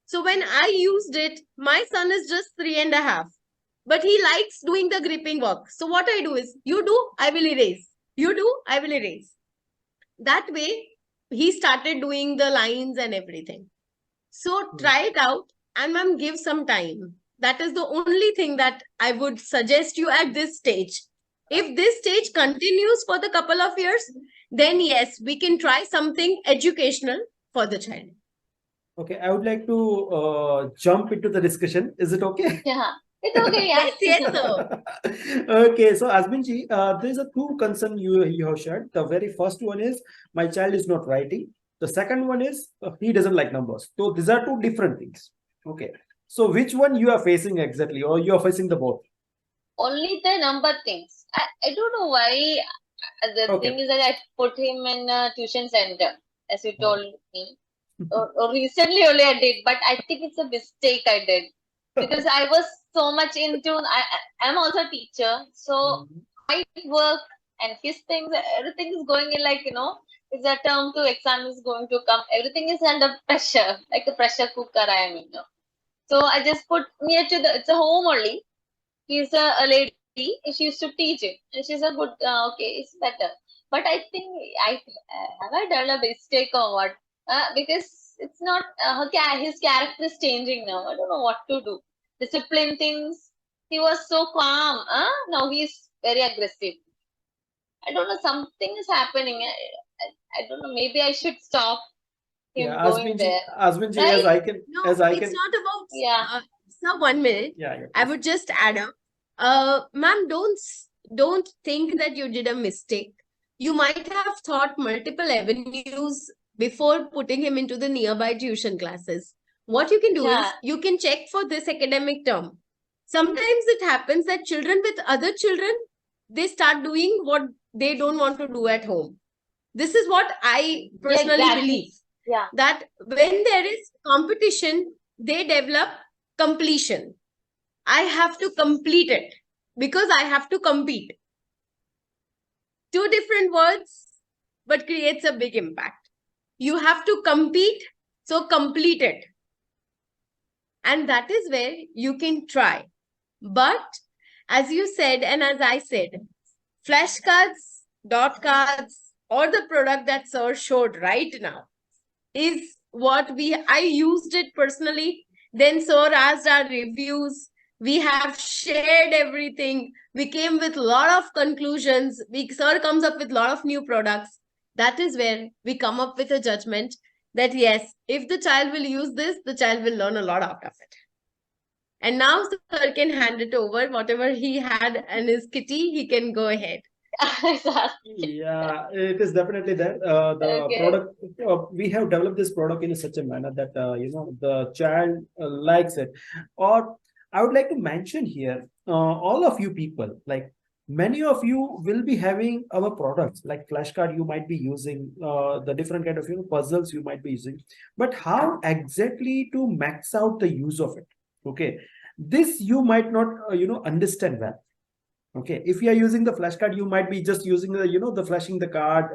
So when I used it, my son is just 3.5. But he likes doing the gripping work. So what I do is, you do, I will erase. You do, I will erase. That way, he started doing the lines and everything. So try it out and ma'am, give some time. That is the only thing that I would suggest you at this stage. If this stage continues for the couple of years, then yes, we can try something educational for the child. Okay, I would like to jump into the discussion. Is it okay? Yeah, it's okay. Yeah. Yes, sir. Okay, so Asminji, there's a two concern you have shared. The very first one is my child is not writing. The second one is he doesn't like numbers. So these are two different things. Okay, so which one you are facing exactly, or you are facing the both? Only the number things. I don't know why. The Okay. thing is that I put him in a tuition center, as you told me. Or recently only I did, but I think it's a mistake I did. Because I was so much into, I'm also a teacher. So my work and his things, everything is going in like, it's a term to exam is going to come. Everything is under pressure, like a pressure cooker I am in. So I just put near to it's a home only. She's a lady, she used to teach it. And she's a good, okay, it's better. But I think have I done a mistake or what? Because it's not, his character is changing now. I don't know what to do. Discipline things. He was so calm. Now he's very aggressive. I don't know, something is happening. I don't know, maybe I should stop him Yeah, going there. Asminji, Right? as I can, No, it's not about, Yeah. sir, 1 minute. yeah, I would just add up. Ma'am, don't think that you did a mistake. You might have thought multiple avenues before putting him into the nearby tuition classes. What you can do is Yeah. you can check for this academic term. Sometimes it happens that children with other children, they start doing what they don't want to do at home. This is what I personally exactly. believe. Yeah. That when there is competition, they develop completion. I have to complete it because I have to compete. Two different words, but creates a big impact. You have to compete, so complete it. And that is where you can try. But as you said, and as I said, flashcards, dot cards, or the product that Sir showed right now is what I used it personally. Then Sir asked our reviews. We have shared everything. We came with a lot of conclusions. Sir comes up with a lot of new products. That is where we come up with a judgment that yes, if the child will use this, the child will learn a lot out of it. And now Sir can hand it over. Whatever he had in his kitty, he can go ahead. Yeah, it is definitely there. The Okay. product, we have developed this product in such a manner that the child likes it. Or I would like to mention here, all of you people, like many of you will be having our products like flashcard. You might be using the different kind of puzzles you might be using, but how exactly to max out the use of it? Okay, this you might not understand well. Okay, if you are using the flashcard, you might be just using the, the flashing the card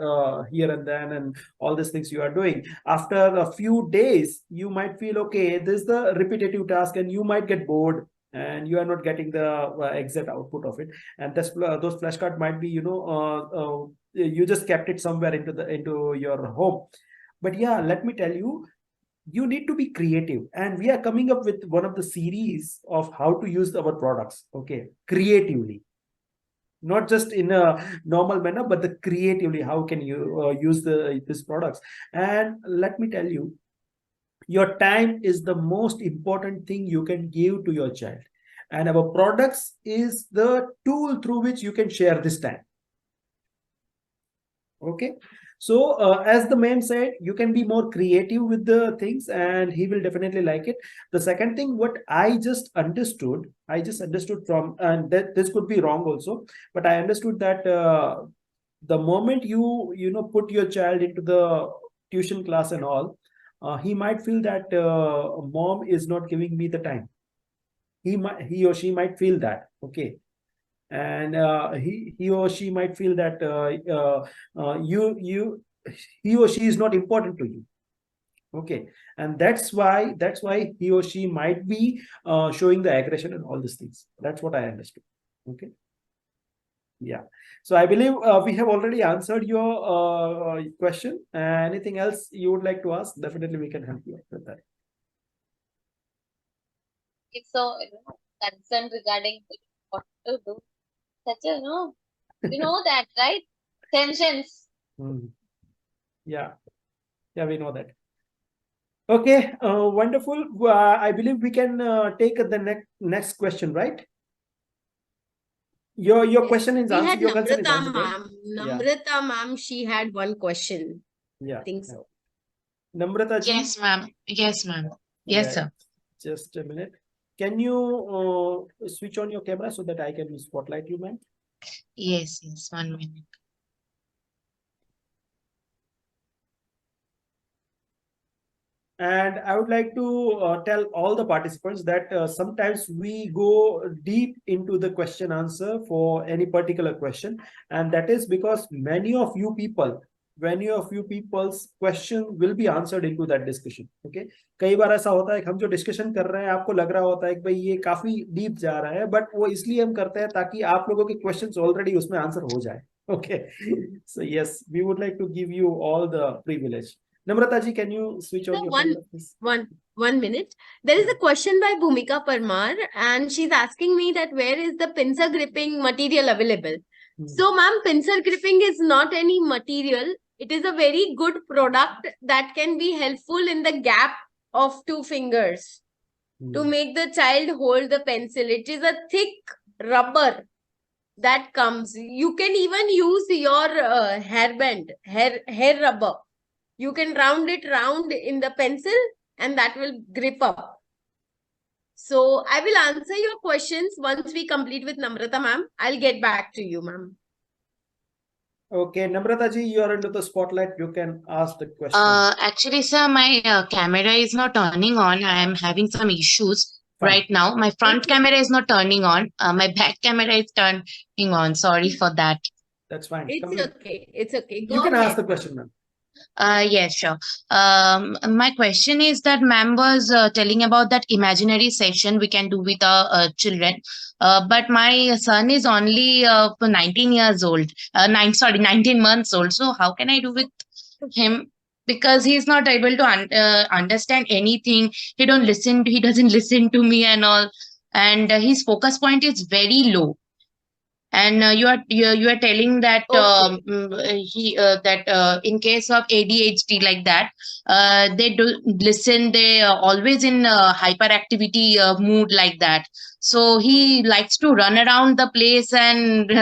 here and then, and all these things you are doing. After a few days, you might feel, okay, this is the repetitive task, and you might get bored, and you are not getting the exact output of it. And those flashcards might be, you just kept it somewhere into your home. But yeah, let me tell you, you need to be creative, and we are coming up with one of the series of how to use our products, okay, creatively, not just in a normal manner, but the creatively, how can you use these products. And let me tell you, your time is the most important thing you can give to your child, and our products is the tool through which you can share this time. Okay, so as the man said, you can be more creative with the things, and he will definitely like it. The second thing, what I just understood from, and that this could be wrong also, but I understood that the moment you put your child into the tuition class and all, he might feel that mom is not giving me the time. He or she might feel that, okay, and he or she might feel that he or she is not important to you, okay, and that's why he or she might be showing the aggression and all these things. That's what I understood. Okay, yeah, so I believe we have already answered your question. Anything else you would like to ask? Definitely we can help you out with that. It's so concerned regarding what to do. Such a you know that, right? Tensions. Yeah, we know that. Okay, wonderful. I believe we can take the next question, right? Your Yes. question is We had answered. Your concern is Namrata answered, right? ma'am. Namrata ma'am, she had one question. Yeah. I think so. Namrata ji. Yes, ma'am. Yes, ma'am. Yes, sir. Just a minute. Can you switch on your camera so that I can spotlight you, ma'am? Yes, yes. 1 minute. And I would like to tell all the participants that sometimes we go deep into the question answer for any particular question. And that is because many of you people's question will be answered into that discussion. Okay. कई बार ऐसा होता है कि हम जो discussion कर रहे हैं आपको लग रहा होता है कि भाई ये काफी डीप जा रहा है, बट वो इसलिए हम करते हैं ताकि आप लोगों के क्वेश्चंस ऑलरेडी उसमें आंसर हो जाए. Okay. So yes, we would like to give you all the privilege. Namrata ji, can you switch on So your camera, please? one minute. There is a question by Bhumika Parmar, and she's asking me that where is the pincer gripping material available? So, ma'am, pincer gripping is not any material. It is a very good product that can be helpful in the gap of two fingers to make the child hold the pencil. It is a thick rubber that comes. You can even use your hair rubber. You can round it round in the pencil and that will grip up. So I will answer your questions once we complete with Namrata ma'am. I'll get back to you, ma'am. Okay, Namrata ji, you are into the spotlight. You can ask the question. Actually, sir, my camera is not turning on. I am having some issues right now. My front camera is not turning on. My back camera is turning on. Sorry for that. That's fine. It's okay. It's okay. Go You can ahead. ask the question, ma'am. Yes, sure. My question is that ma'am was telling about that imaginary session we can do with our children. But my son is only 19 years old. 19 months old. So how can I do with him? Because he's not able to understand anything. He doesn't listen to me and all. And his focus point is very low. And you are telling that in case of ADHD like that, they do listen. They always in hyperactivity mood like that. So he likes to run around the place and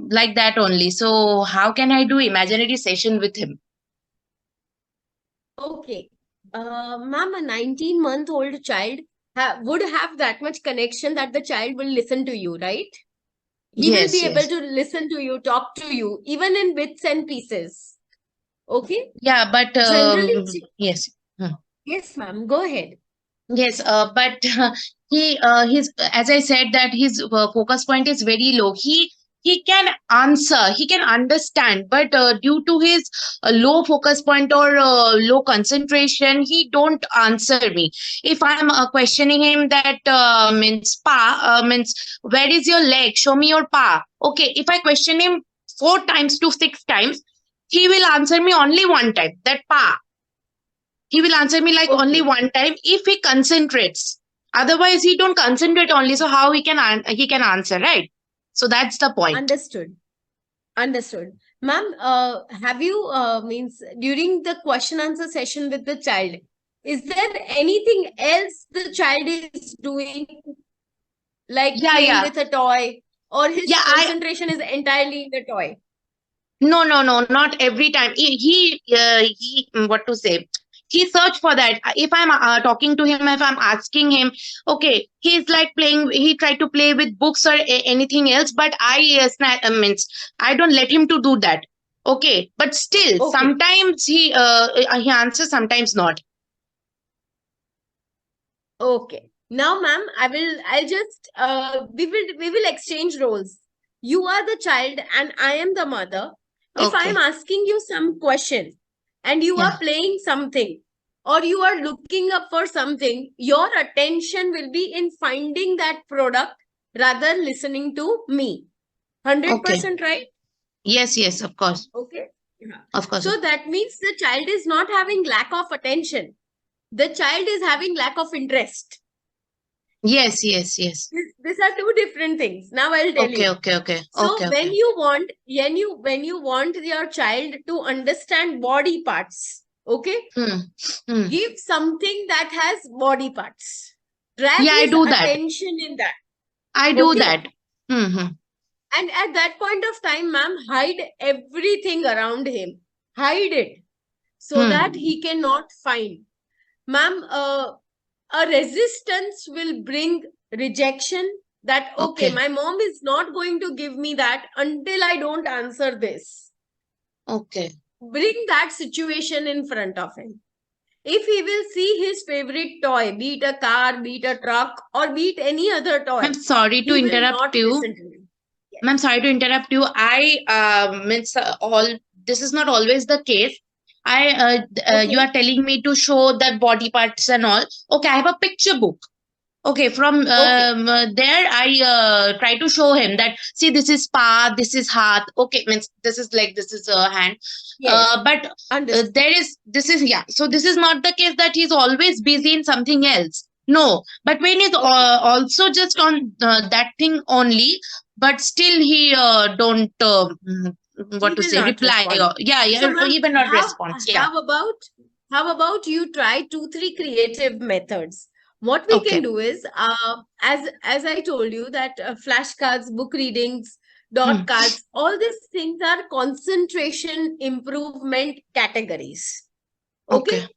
like that only. So how can I do imaginary session with him? Okay. Ma'am, a 19-month-old child would have that much connection that the child will listen to you, right? He will be able to listen to you, talk to you, even in bits and pieces. Okay? Yeah, but Generally, yes. yes, ma'am. Go ahead. Yes, but his as I said that his focus point is very low. He can answer, he can understand, but due to his low focus point or low concentration, he don't answer me. If I'm questioning him that means pa means where is your leg? Show me your pa. Okay, if I question him 4 times to 6 times, he will answer me only one time. That pa. He will answer me like only Okay. one time if he concentrates. Otherwise, he don't concentrate only. So how he can answer, right? So that's the point. Understood. Understood. Ma'am, have you means during the question answer session with the child, is there anything else the child is doing, like Yeah, playing yeah, with a toy, or his yeah. concentration is entirely in the toy? No, no, no, not every time. What to say? He search for that. If I'm talking to him, if I'm asking him, okay, he's like playing. He tried to play with books or anything else, but means I don't let him to do that. Okay, but still, Okay. sometimes he answers, sometimes not. Okay. Now, ma'am, I'll just we will exchange roles. You are the child and I am the mother. If I am Okay, asking you some question and you yeah, are playing something or you are looking up for something, your attention will be in finding that product rather listening to me. okay. 100% right? Yes, yes, of course, Okay. Yeah. of course. So that means the child is not having lack of attention. The child is having lack of interest. Yes, yes, yes. These are two different things. Now I'll tell Okay, you. okay, okay, So okay, when okay. you want when you want your child to understand body parts, okay, Hmm. Hmm. give something that has body parts. Drag Yeah, I his do that. attention in that. I do Okay. that. Hmm. Hmm. And at that point of time, ma'am, hide everything around him. Hide it so Hmm. that he cannot find. Ma'am, a resistance will bring rejection, that okay, Okay, my mom is not going to give me that until I don't answer this. okay. Bring that situation in front of him. If he will see his favorite toy, be it a car, be it a truck, or be it any other I'm toy, sorry to he will interrupt not you. listen to you. I'm Yes. sorry to interrupt you. I means all this is not always the case. You Okay. are telling me to show that body parts and all. Okay, I have a picture book. Okay, from Okay. there I try to show him that see this is paw, this is heart. Okay, means this is like this is a hand. Yes. But Understood. there is this is yeah. So this is not the case that he's always busy in something else. No, but when he's Okay. also just on that thing only, but still he don't He what to will say not reply respond. or yeah So, yeah ma'am, even not respond. Yeah. how about you try 2 3 creative methods? What we can Okay. do is, as I told you, that flashcards, book readings, dot Hmm. cards, all these things are concentration improvement categories. Okay, Okay.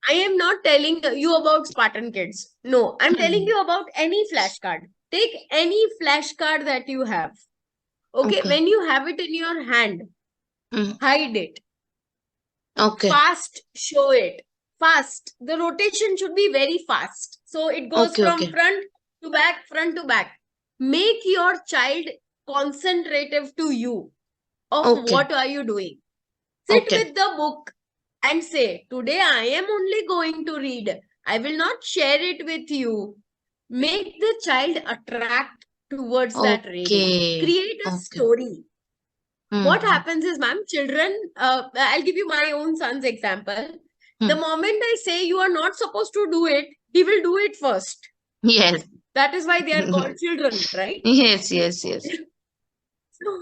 I am not telling you about Spartan Kids. No, I'm telling Hmm. you about any flashcard. Take any flashcard that you have. Okay, Okay. when you have it in your hand, Hmm. hide it. Okay. Fast, show it. Fast. The rotation should be very fast. So it goes Okay. from Okay. front to back. Make your child concentrative to you of Okay. what are you doing. Sit Okay. with the book and say, today I am only going to read. I will not share it with you. Make the child attract towards that reading. Okay. Create a Okay. story. What Hmm. happens is, ma'am, children, I'll give you my own son's example. The Hmm. moment I say you are not supposed to do it, he will do it first. Yes. That is why they are called children, right? Yes. Yes. Yes. So,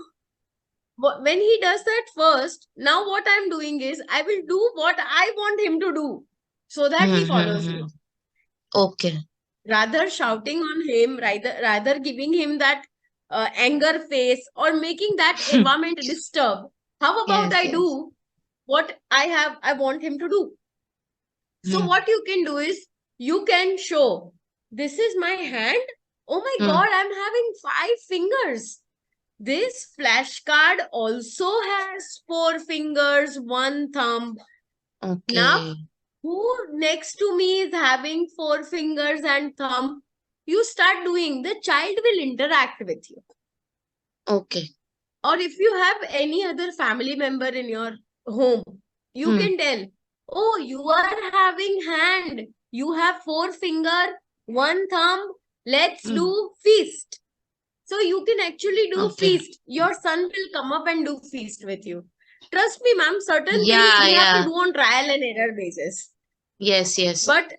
when he does that first, now what I'm doing is I will do what I want him to do so that he Hmm. Hmm. follows Hmm. me. Okay. Rather shouting on him, rather giving him that anger face or making that environment disturb. How about Yes. I Yes. do what I want him to do? So Hmm. what you can do is you can show, this is my hand. Oh my Hmm. God, I'm having 5 fingers. This flashcard also has 4 fingers, 1 thumb. Now Okay. who next to me is having 4 fingers and thumb? You start doing, the child will interact with you. Okay. Or if you have any other family member in your home, you can tell, oh, you are having hand, you have 4 finger, 1 thumb, let's do feast. So you can actually do Okay. feast. Your son will come up and do feast with you. Trust me, ma'am, certain things Yeah, we have to yeah. do on trial and error basis. Yes, yes. But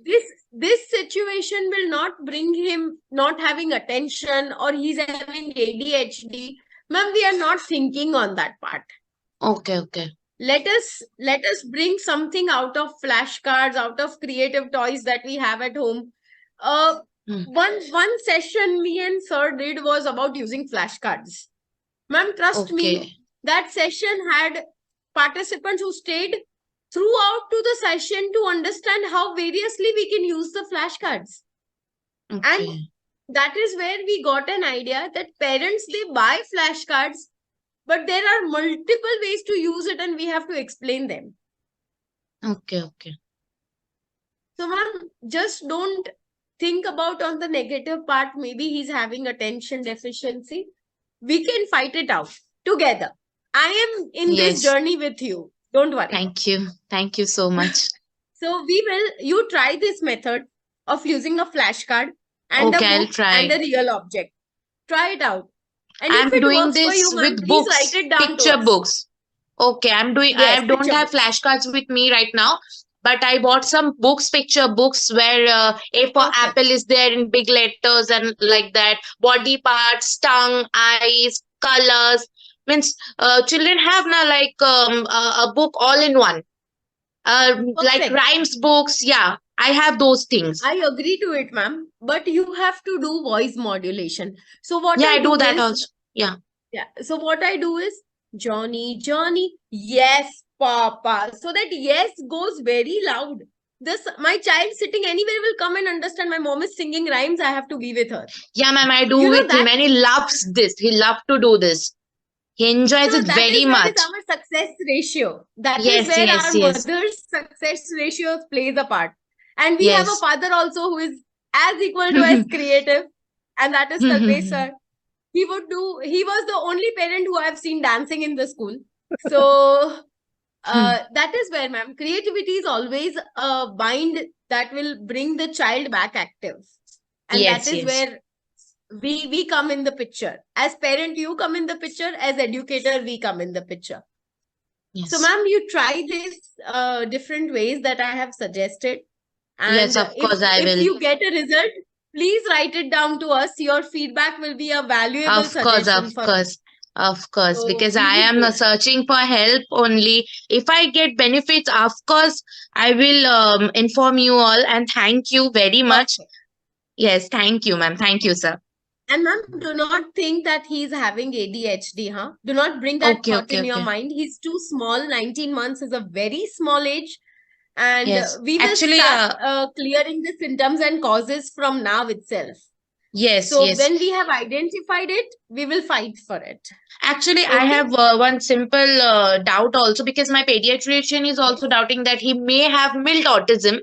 this situation will not bring him not having attention or he's having ADHD. Ma'am, we are not thinking on that part. Okay, okay. Let us bring something out of flashcards, out of creative toys that we have at home. One session me and sir did was about using flashcards. Ma'am, trust me, Okay. that session had participants who stayed throughout to the session to understand how variously we can use the flashcards. And Okay. that is where we got an idea that parents, they buy flashcards, but there are multiple ways to use it and we have to explain them. Okay, okay. So, ma'am, just don't think about on the negative part. Maybe he's having attention deficiency. We can fight it out together. I am in this Yes. journey with you. Don't worry. Thank you. Thank you so much. So you try this method of using a flashcard and Okay, a I'll book try. and a real object. Try it out. And I'm if it doing works for this you, ma'am, with please books, write it down to picture us. books. Okay, I Yes, don't picture have books. flashcards with me right now, but I bought some books, picture books, where A for Perfect. apple is there in big letters and like that. Body parts, tongue, eyes, colors. Means children have now like a book all in one. Like Perfect. rhymes books. Yeah, I have those things. I agree to it, ma'am. But you have to do voice modulation. So what Yeah, I I do do that is, also. Yeah. so what I do is, Johnny, Johnny, yes, Papa. So that yes goes very loud. My child sitting anywhere will come and understand my mom is singing rhymes. I have to be with her. Yeah, ma'am, I do You know with him, that. and he loves this. He loves to do this. He enjoys So it that very is where is much. our success ratio. That is Yes, where yes, our yes. mother's success ratios plays a part. And we have a Yes. father also who is as equal to as creative, and that is Kalpesh sir. He was the only parent who I've seen dancing in the school. So that is where, ma'am, creativity is always a bind that will bring the child back active. And that Yes, is yes. where we come in the picture. As parent, you come in the picture. As educator, we come in the picture. So, Yes. ma'am, you try this different ways that I have suggested. And Yes, of course I if will. you get a result, please write it down to us. Your feedback will be a valuable Of course, suggestion of for us. course. Of course, So because we I would am do it. searching for help only. If I get benefits, of course, I will inform you all, and thank you very much. Perfect. Yes, thank you, ma'am. Thank you, sir. And ma'am, do not think that he's having ADHD, huh? Do not bring that Okay, thought okay, in your okay. mind. He's too small. 19 months is a very small age. And Yes. we will Actually, start clearing the symptoms and causes from now itself. yes, So yes. when we have identified it, we will fight for it. Actually, I Okay? have one simple doubt also, because my pediatrician is also doubting that he may have mild autism.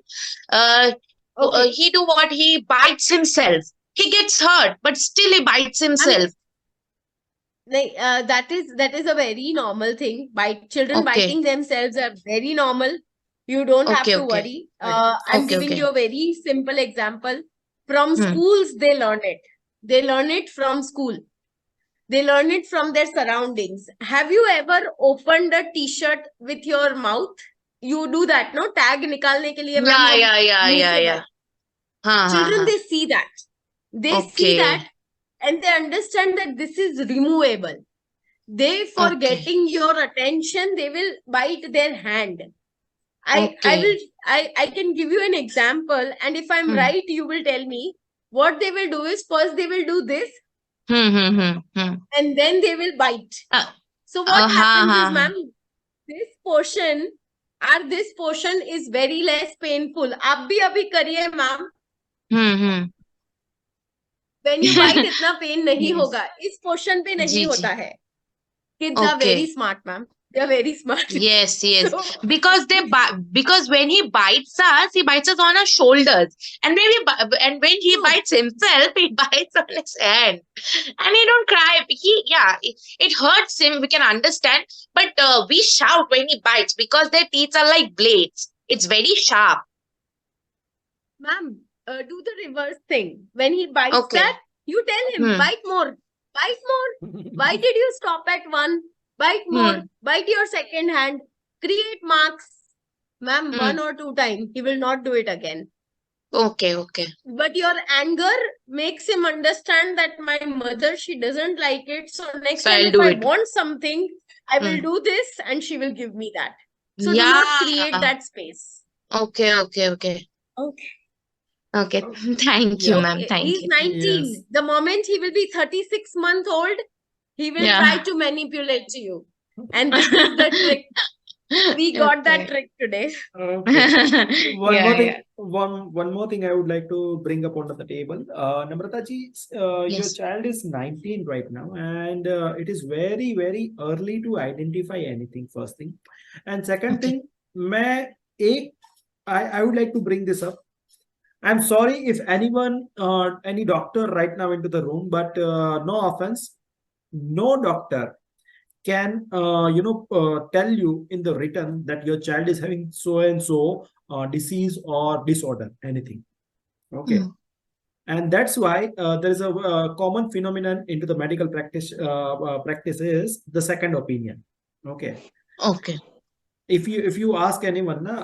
Okay. He do what? He bites himself. He gets hurt, but still he bites himself. That is a very normal thing. Children Okay. biting themselves are very normal. You don't have Okay, to okay. worry. I'm Okay, giving okay. you a very simple example. From Hmm. schools, they learn it. They learn it from school. They learn it from their surroundings. Have you ever opened a t-shirt with your mouth? You do that, no? Tag निकालने के लिए ma'am Yeah, हम yeah, yeah, मुंह yeah, से yeah. हाँ, हाँ, Children, हाँ. they see that. They see Okay. that and they understand that this is removable. They, for Okay. getting your attention, they will bite their hand. I Okay. can give you an example, and if I'm Hmm. right, you will tell me. What they will do is, first they will do this, Hmm. and then they will bite. Uh, So what हाँ, happens is, हाँ. ma'am, this portion is very less painful. आप भी अभी करिए, ma'am. Hmm. When you bite, इतना pain नहीं Yes. होगा. इस portion पे नहीं जी, होता जी. है. Kids are very Okay. smart, ma'am. They're very smart. Yes, yes. So, Because because when he bites us on our shoulders, and when he true. bites himself, he bites on his hand, and he don't cry. It hurts him. We can understand, but we shout when he bites because their teeth are like blades. It's very sharp. Ma'am, do the reverse thing. When he bites Okay. that, you tell him, Hmm. bite more, bite more. Why did you stop at one? Bite more, bite your second hand, create marks. Ma'am, Hmm. 1 or 2 times, he will not do it again. Okay, okay. But your anger makes him understand that my mother, she doesn't like it. So next So time, I'll if do I it. want something, I will Hmm. do this and she will give me that. So do not create Yeah. that space. Okay, okay, okay. Okay. Okay. Oh, Thank you, yeah. ma'am. Thank He's you. 19. Yes. The moment he will be 36 months old, he will Yeah. try to manipulate you. And this is the trick. We got that Okay. trick today. Okay. One Yeah, more thing. yeah. One more thing I would like to bring up onto the table. Namrata ji, your Yes. child is 19 right now, and it is very, very early to identify anything. First thing, and second Okay. thing, I would like to bring this up. I'm sorry if anyone, any doctor right now into the room, but no offense, no doctor can tell you in the written that your child is having so and so disease or disorder, anything. Okay. Hmm. And that's why there is a common phenomenon into the medical practice is the second opinion. Okay. Okay. if you ask anyone ना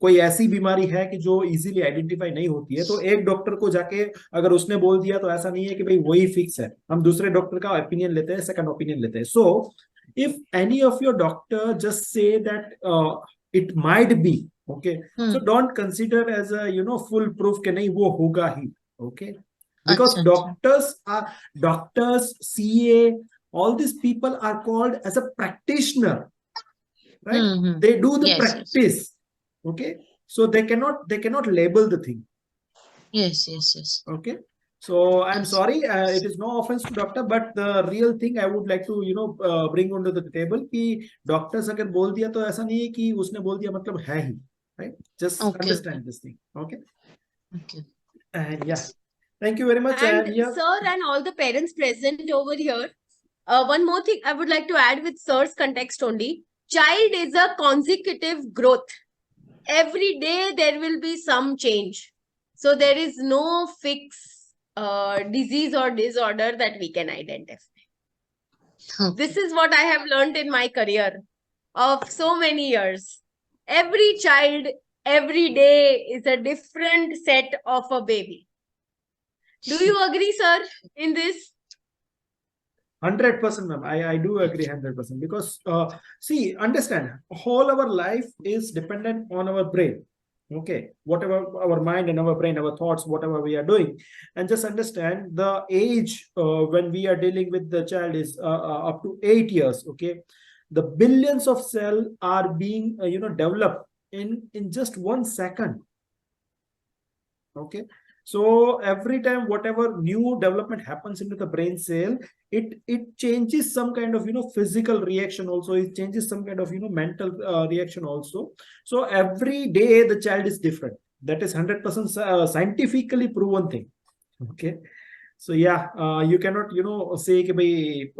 कोई ऐसी बीमारी है कि जो easily identify नहीं होती है, तो एक डॉक्टर को जाके अगर उसने बोल दिया तो ऐसा नहीं है कि भाई वही फिक्स है, हम दूसरे डॉक्टर का ओपिनियन लेते हैं, सेकंड ओपिनियन लेते हैं. So if any of your doctor just say that it might be okay, so don't consider as a foolproof कि नहीं वो होगा ही. ओके, because अच्छा, अच्छा. doctors, CA, all these people are called as a practitioner, right? They do the Yes, yes. practice. Okay, so they cannot label the thing. Yes, yes, yes. Okay, so I'm Yes. sorry, it is no offense to doctor, but the real thing I would like to bring onto the table कि doctors अगर बोल दिया तो ऐसा नहीं है कि उसने बोल दिया मतलब है ही, right? Just Okay, okay. understand this thing. Okay, Okay. and yeah, thank you very much. And And yeah, sir and all the parents present over here, one more thing I would like to add with sir's context only. Child is a consecutive growth. Every day there will be some change. So there is no fixed disease or disorder that we can identify. Okay. This is what I have learned in my career of so many years. Every child, every day is a different set of a baby. Do you agree, sir, in this? 100%, ma'am. I do agree 100% because see, understand, whole our life is dependent on our brain. Okay, whatever our mind and our brain, our thoughts, whatever we are doing, and just understand the age when we are dealing with the child is up to 8 years. Okay, the billions of cell are being developed in just 1 second. Okay, so every time whatever new development happens into the brain cell, it changes some kind of physical reaction also, it changes some kind of mental reaction also. So every day the child is different. That is 100% scientifically proven thing. Okay, so yeah, you cannot say कि भाई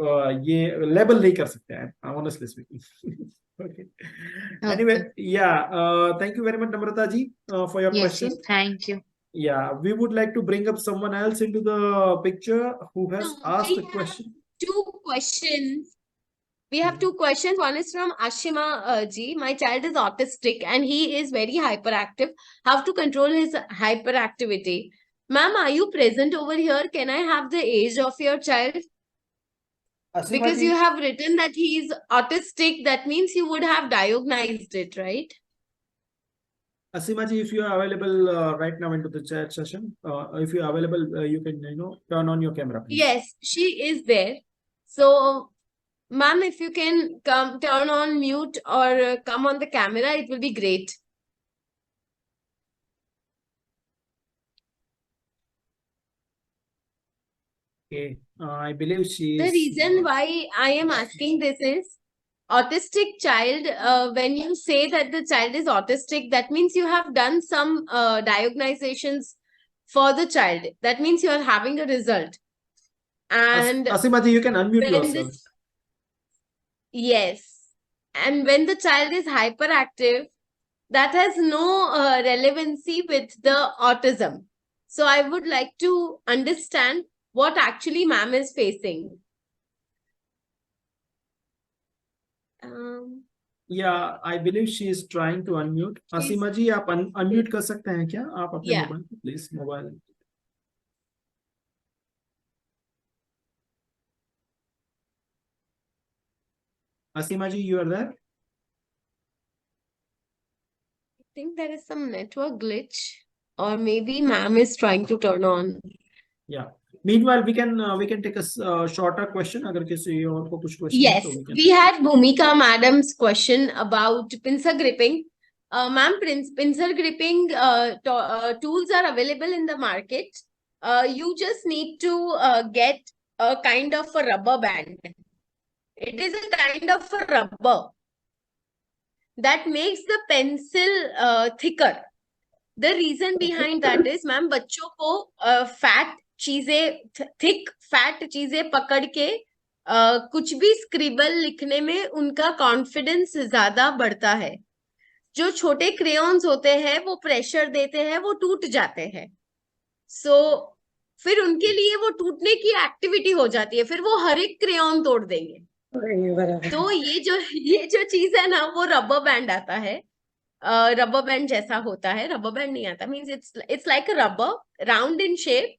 ये label नहीं कर सकते हैं, honestly speaking. Okay, anyway, Okay. yeah, thank you very much, Namrata ji, for your Yes, question. yes. Thank you. Yeah, we would like to bring up someone else into the picture who has No, asked we a have question. 2 questions. We have 2 questions. One is from Ashima ji. My child is autistic and he is very hyperactive. How to control his hyperactivity? Ma'am, are you present over here? Can I have the age of your child? Asima Because ji, you have written that he is autistic. That means you would have diagnosed it, right? Asima ji, if you are available right now into the chat session, if you are available, you can turn on your camera, please. Yes, she is there. So, ma'am, if you can come turn on mute or come on the camera, it will be great. Okay, I believe she The is. reason why I am asking this is autistic child, when you say that the child is autistic, that means you have done some diagnosizations for the child. That means you are having a result. And Asima ji, you can unmute when yourself. this, yes, and when the child is hyperactive, that has no relevancy with the autism. So I would like to understand what actually ma'am is facing. Yeah, I believe she is trying to unmute. Asima ji, आप unmute कर सकते हैं क्या? आप अपने Yeah. Mobile पे please mobile. Asima ji, you are there? I think there is some network glitch, or maybe ma'am is trying to turn on. Yeah. Meanwhile, we can take a shorter question. अगर किसी और को कुछ question है Yes, तो we can. we had Bhumika madam's question about pincer gripping. Ma'am, pincer gripping tools are available in the market. You just need to get a kind of a rubber band. It is a kind of a rubber that makes the pencil thicker. The reason behind that is, ma'am, बच्चों को fat चीजें, thick fat चीजें पकड़ के कुछ भी scribble लिखने में उनका कॉन्फिडेंस ज्यादा बढ़ता है. जो छोटे क्रेयॉन्स होते हैं वो प्रेशर देते हैं, वो टूट जाते हैं. सो फिर उनके लिए वो टूटने की एक्टिविटी हो जाती है, फिर वो हर एक क्रेयॉन तोड़ देंगे. तो ये जो चीज है ना, वो रबर बैंड आता है. रबर बैंड जैसा होता है. रबर बैंड नहीं आता, means it's like a rubber, round in shape.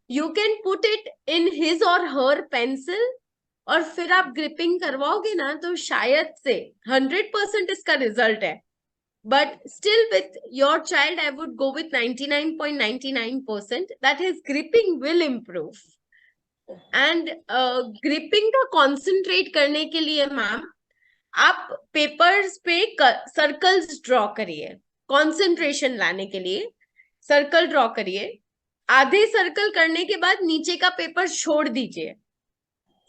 You can put it in his और हर पेंसिल, और फिर आप ग्रिपिंग करवाओगे ना तो शायद से 100% इसका रिजल्ट है. But still with your child I would go with 99.99% that his gripping will improve. And gripping का कॉन्सेंट्रेट करने के लिए मैम, आप पेपर्स पे सर्कल्स ड्रॉ करिए. कंसंट्रेशन लाने के लिए सर्कल ड्रॉ करिए. आधे सर्कल करने के बाद नीचे का पेपर छोड़ दीजिए.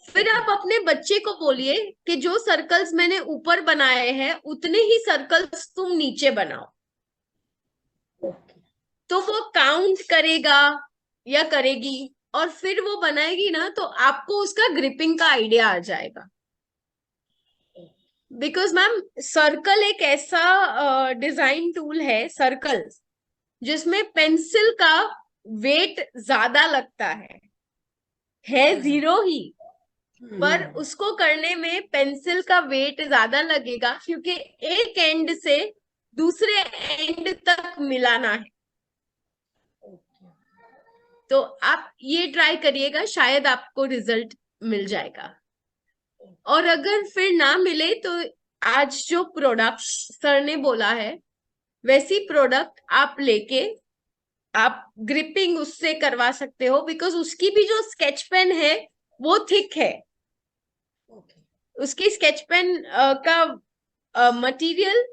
फिर आप अपने बच्चे को बोलिए कि जो सर्कल्स मैंने ऊपर बनाए हैं उतने ही सर्कल्स तुम नीचे बनाओ. तो वो काउंट करेगा या करेगी, और फिर वो बनाएगी ना तो आपको उसका ग्रिपिंग का आइडिया आ जाएगा. बिकॉज मैम, सर्कल एक ऐसा डिजाइन टूल है, सर्कल, जिसमें पेंसिल का वेट ज्यादा लगता है 0 ही, पर उसको करने में पेंसिल का वेट ज्यादा लगेगा क्योंकि एक एंड से दूसरे एंड तक मिलाना है. तो आप ये ट्राई करिएगा, शायद आपको रिजल्ट मिल जाएगा. और अगर फिर ना मिले तो आज जो प्रोडक्ट सर ने बोला है वैसी प्रोडक्ट आप लेके आप ग्रिपिंग उससे करवा सकते हो. बिकॉज उसकी भी जो स्केच पेन है वो थिक है. उसकी स्केच पेन का मटेरियल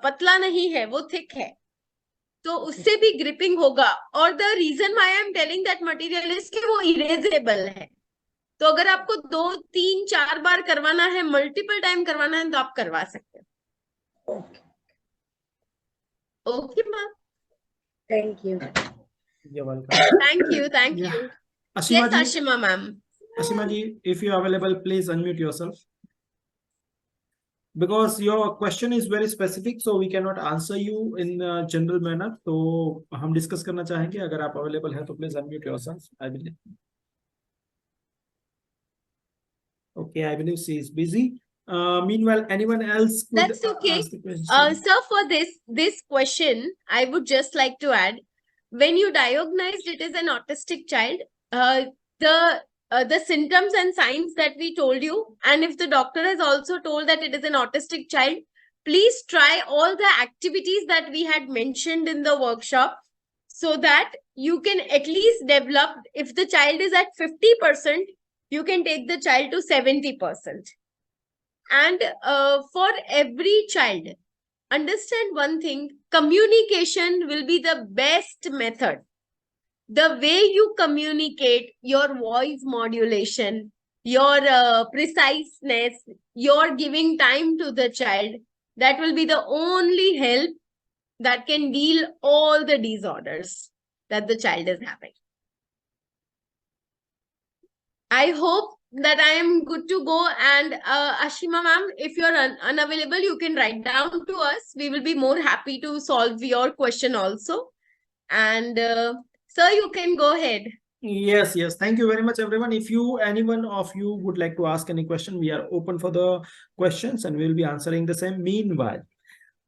पतला नहीं है, वो थिक है. तो उससे भी ग्रिपिंग होगा. और the reason why I am telling that material is कि वो इरेजेबल है. तो अगर आपको 2, 3, 4 बार करवाना है, मल्टीपल टाइम करवाना है, तो आप करवा सकते हो. Okay ma'am, Thank you. You're welcome. Thank Yeah. You. Asima Yes, ji, Ashima ma'am. Asima ji, if you're available, please unmute yourself. Because your question is very specific, so we cannot answer you in a general manner. तो हम discuss करना चाहेंगे. अगर आप available है तो please unmute yourself. I believe. Okay, I believe she is busy. Meanwhile, anyone else could That's okay. ask the question? Sir, for this question, I would just like to add, when you diagnosed it as an autistic child, the symptoms and signs that we told you, and if the doctor has also told that it is an autistic child, please try all the activities that we had mentioned in the workshop, so that you can at least develop. If the child is at 50%, you can take the child to 70%. And for every child, understand one thing: communication will be the best method. The way you communicate, your voice modulation, your preciseness, your giving time to the child, that will be the only help that can deal all the disorders that the child is having. I hope that I am good to go. And Ashima ma'am, if you're unavailable, you can write down to us. We will be more happy to solve your question also. And sir, you can go ahead. Yes, yes. Thank you very much, everyone. If anyone of you would like to ask any question, we are open for the questions and we'll be answering the same. Meanwhile,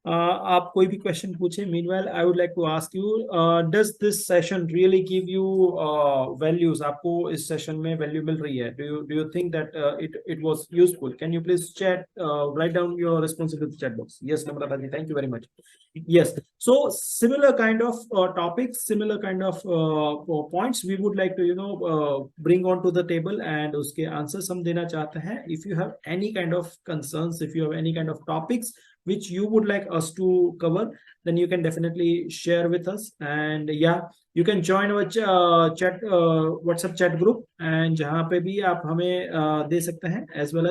आप कोई भी question पूछे. Meanwhile, I would like to ask you, does this session really give you values? आपको इस session में value मिल रही है? Do you think that it was useful? Can you please write down your response into the chat box? Yes, Namrata ji, thank you very much. Yes. So similar kind of topics, similar kind of points we would like to bring onto the table and उसके answers हम देना चाहते हैं. If you have any kind of concerns, if you have any kind of topics which you would like us to cover, then you can definitely share with us. And yeah, you can join our chat WhatsApp chat group, and जहाँ पे भी आप हमें दे सकते हैं, as well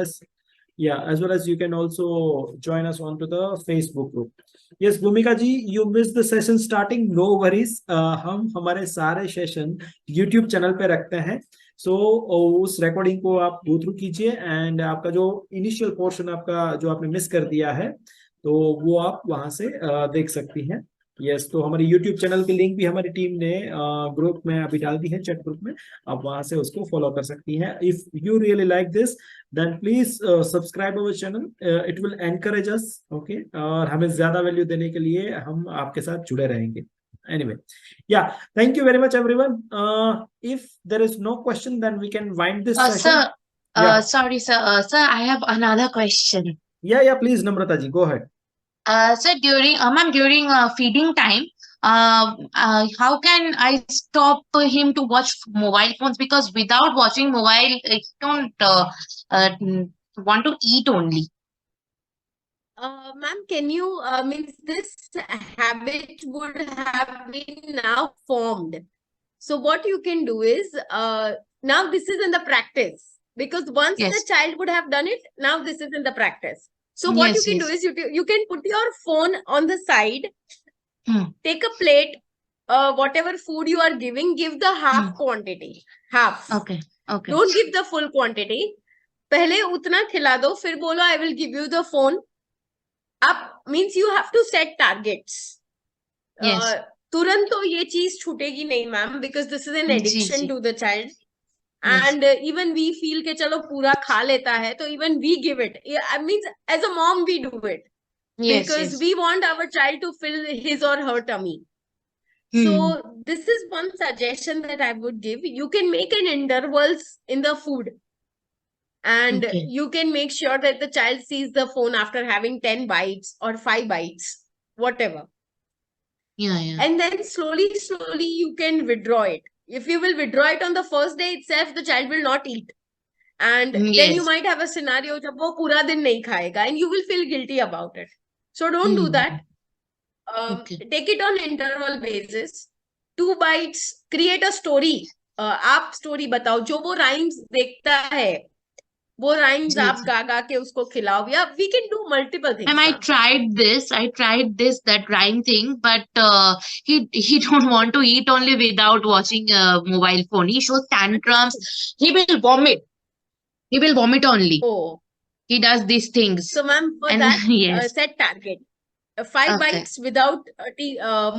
as you can also join us onto the Facebook group. Yes, Bhumika ji, you missed the session starting. No worries. हम हमारे सारे सेशन YouTube चैनल पे रखते हैं. सो उस रिकॉर्डिंग को आप गो थ्रू कीजिए एंड आपका जो इनिशियल पोर्शन आपका जो आपने मिस कर दिया है, तो वो आप वहां से देख सकती हैं. यस, तो हमारी YouTube चैनल की लिंक भी हमारी टीम ने ग्रुप में अभी डाल दी है, चैट ग्रुप में. आप वहां से उसको फॉलो कर सकती हैं. If you really like this, then please subscribe our channel. It will encourage us. Okay, और हमें ज्यादा वैल्यू देने के लिए हम आपके साथ जुड़े रहेंगे. Anyway, yeah, thank you very much, everyone. If there is no question, then we can wind this session. Sir, Yeah. sorry, sir. Sir, I have another question. Yeah, please, Namrata ji, go ahead. Sir, during feeding time, how can I stop him to watch mobile phones? Because without watching mobile, he don't want to eat only. Ma'am, can you means this habit would have been now formed. So what you can do is now this is in the practice, because once Yes. the child would have done it, now this is in the practice. So what Yes, you can yes. do is you can put your phone on the side, Hmm. take a plate, whatever food you are giving, give the half quantity, half. Okay, okay. Don't give the full quantity. पहले उतना खिला दो, फिर बोलो I will give you the phone. आप means you have to set targets. Yes. तुरंत तो ये चीज छूटेगी नहीं ma'am, because this is an जी, addiction जी. to the child. Yes. And even we feel कि चलो पूरा खा लेता है, तो even we give it. I mean, as a mom we do it, Yes, because yes. we want our child to fill his or her tummy. So this is one suggestion that I would give. You can make an intervals in the food, and Okay. you can make sure that the child sees the phone after having 10 bites or 5 bites, whatever. Yeah, yeah. And then slowly you can withdraw it. If you will withdraw it on the first day itself, the child will not eat. And then you Yes. might have a scenario jab wo pura din nahi khayega, and you will feel guilty about it. So don't do that. Okay. Take it on interval basis. 2 bites, create a story. आप story बताओ, जो वो rhymes देखता है वो rhymes जी, आप जी. गा गा के उसको खिलाओ, या we can do multiple things. Ma'am, I tried this that rhyme thing, but he don't want to eat only without watching mobile phone. He shows tantrums. He will vomit. He will vomit only. Oh, He does these things. so ma'am, for And that yes. set target. 5 Okay. bites without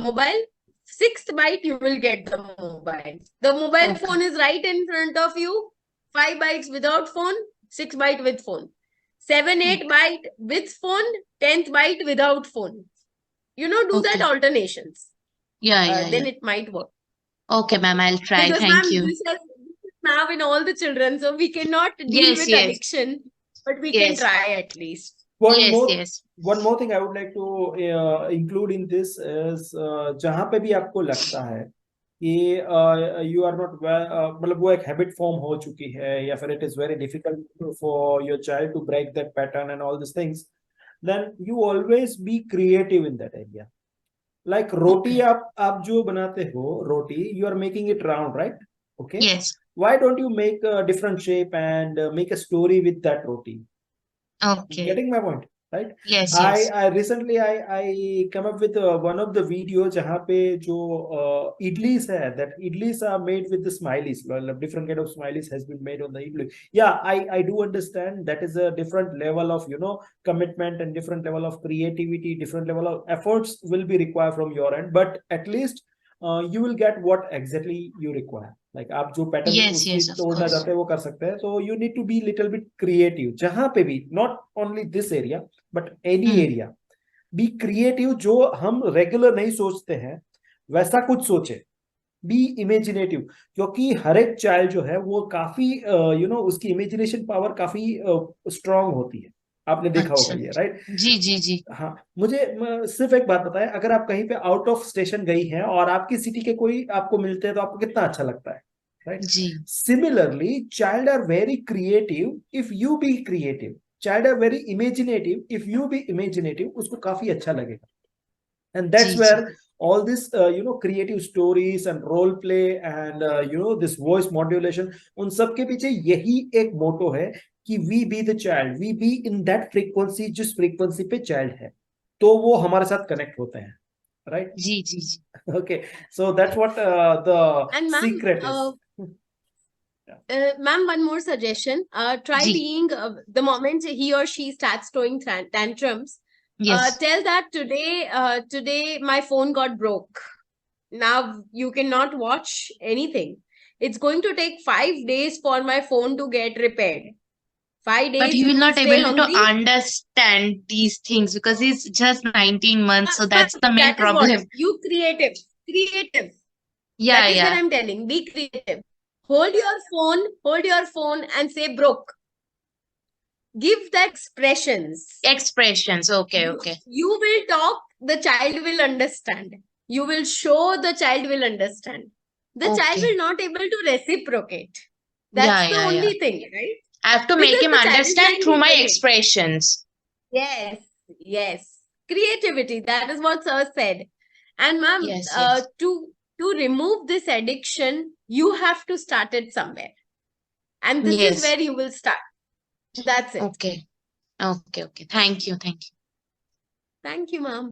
mobile. 6th bite you will get the mobile. The mobile Okay. phone is right in front of you. 5 bites without phone, 6 bite with phone. 7, 8 bite with phone, 10th bite without phone. Do that Okay. alternations. Yeah, Then yeah. it might work. Okay, ma'am, I'll try. Because Thank ma'am, you. this is now in all the children, so we cannot deal Yes, with yes. addiction, but we can Yes. try at least. Yes. One more thing I would like to include in this is जहाँ पे भी आपको लगता है कि you are not well, मतलब वो एक habit form हो चुकी है, या फिर it is very difficult for your child to break that pattern and all these things, then you always be creative in that area. Like roti, Okay. आप जो बनाते हो roti, you are making it round, right? Okay. Yes. why don't you make a different shape and make a story with that roti? Okay. Getting my point, right? Yes, I yes. I recently I come up with one of the videos जहाँ पे जो idlis है, that idlis are made with the smileys, well, different kind of smileys has been made on the idli. Yeah, I do understand that is a different level of commitment and different level of creativity, different level of efforts will be required from your end, but at least you will get what exactly you require. Like आप जो pattern Yes, उसकी yes, of तोड़ना course. चाहते हैं वो कर सकते हैं. तो you need to be little bit creative जहां पे भी, not only this area but any Hmm. area. Be creative. जो हम रेगुलर नहीं सोचते हैं वैसा कुछ सोचे. बी इमेजिनेटिव, क्योंकि हर एक चाइल्ड जो है वो काफी उसकी इमेजिनेशन पावर काफी स्ट्रांग होती है. आपने देखा होगा अच्छा. ये, राइट? जी, जी, जी. हाँ, मुझे सिर्फ एक बात बताएं, अगर आप कहीं पे आउट ऑफ स्टेशन गई हैं और आपकी सिटी के कोई आपको मिलते हैं तो आपको कितना अच्छा लगता है, राइट? जी. Similarly child are very creative if you be creative. Child are very imaginative if you be imaginative. उसको काफी अच्छा लगेगा. And that's ji, where ji. all this creative stories and role play and this voice modulation, उन सब के पीछे यही एक मोटो है कि we be the child, we be in that frequency जिस frequency पे child है, तो वो हमारे साथ connect होते हैं, right? Ji, ji, ji. Okay, so that's what the And ma'am, secret is. ma'am, one more suggestion. Try ji. being the moment he or she starts throwing tantrums. Yes. Tell that today my phone got broke. Now you cannot watch anything. It's going to take 5 days for my phone to get repaired. 5 But days he you will will not stay able to hungry. understand these things because he's just 19 months. So that's the main That is what problem. you creative. Yeah, That is what yeah. I'm telling. Be creative. Hold your phone and say broke. Give the expressions. Expressions. Okay, You, okay. you will talk, the child will understand. You will show, the child will understand. The child Okay. will not able to reciprocate. Yeah, That's the yeah, yeah. only thing, right? I have to make Because him the child is understand 9 through my years old. expressions. Yes, yes. Creativity, that is what sir said. And ma'am, Yes, yes. to remove this addiction, you have to start it somewhere. And this is Yes. where you will start. That's it. Okay. Okay, okay. Thank you, thank you. Thank you, ma'am.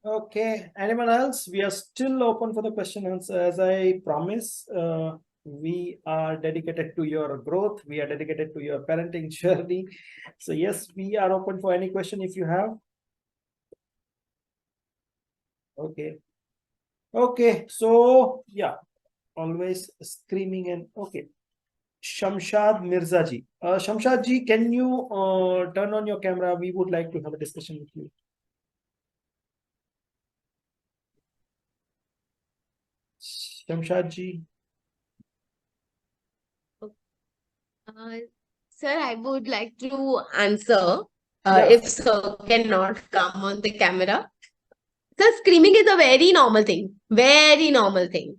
Okay, anyone else? We are still open for the question and answer. As I promise, we are dedicated to your growth. We are dedicated to your parenting journey. So yes, we are open for any question if you have. Okay. Okay, so yeah, always screaming and okay. Shamshad Mirza ji. Shamshad ji, can you turn on your camera? We would like to have a discussion with you. Shamshad ji. Sir, I would like to answer Yeah. if sir cannot come on the camera. Sir, screaming is a very normal thing. Very normal thing.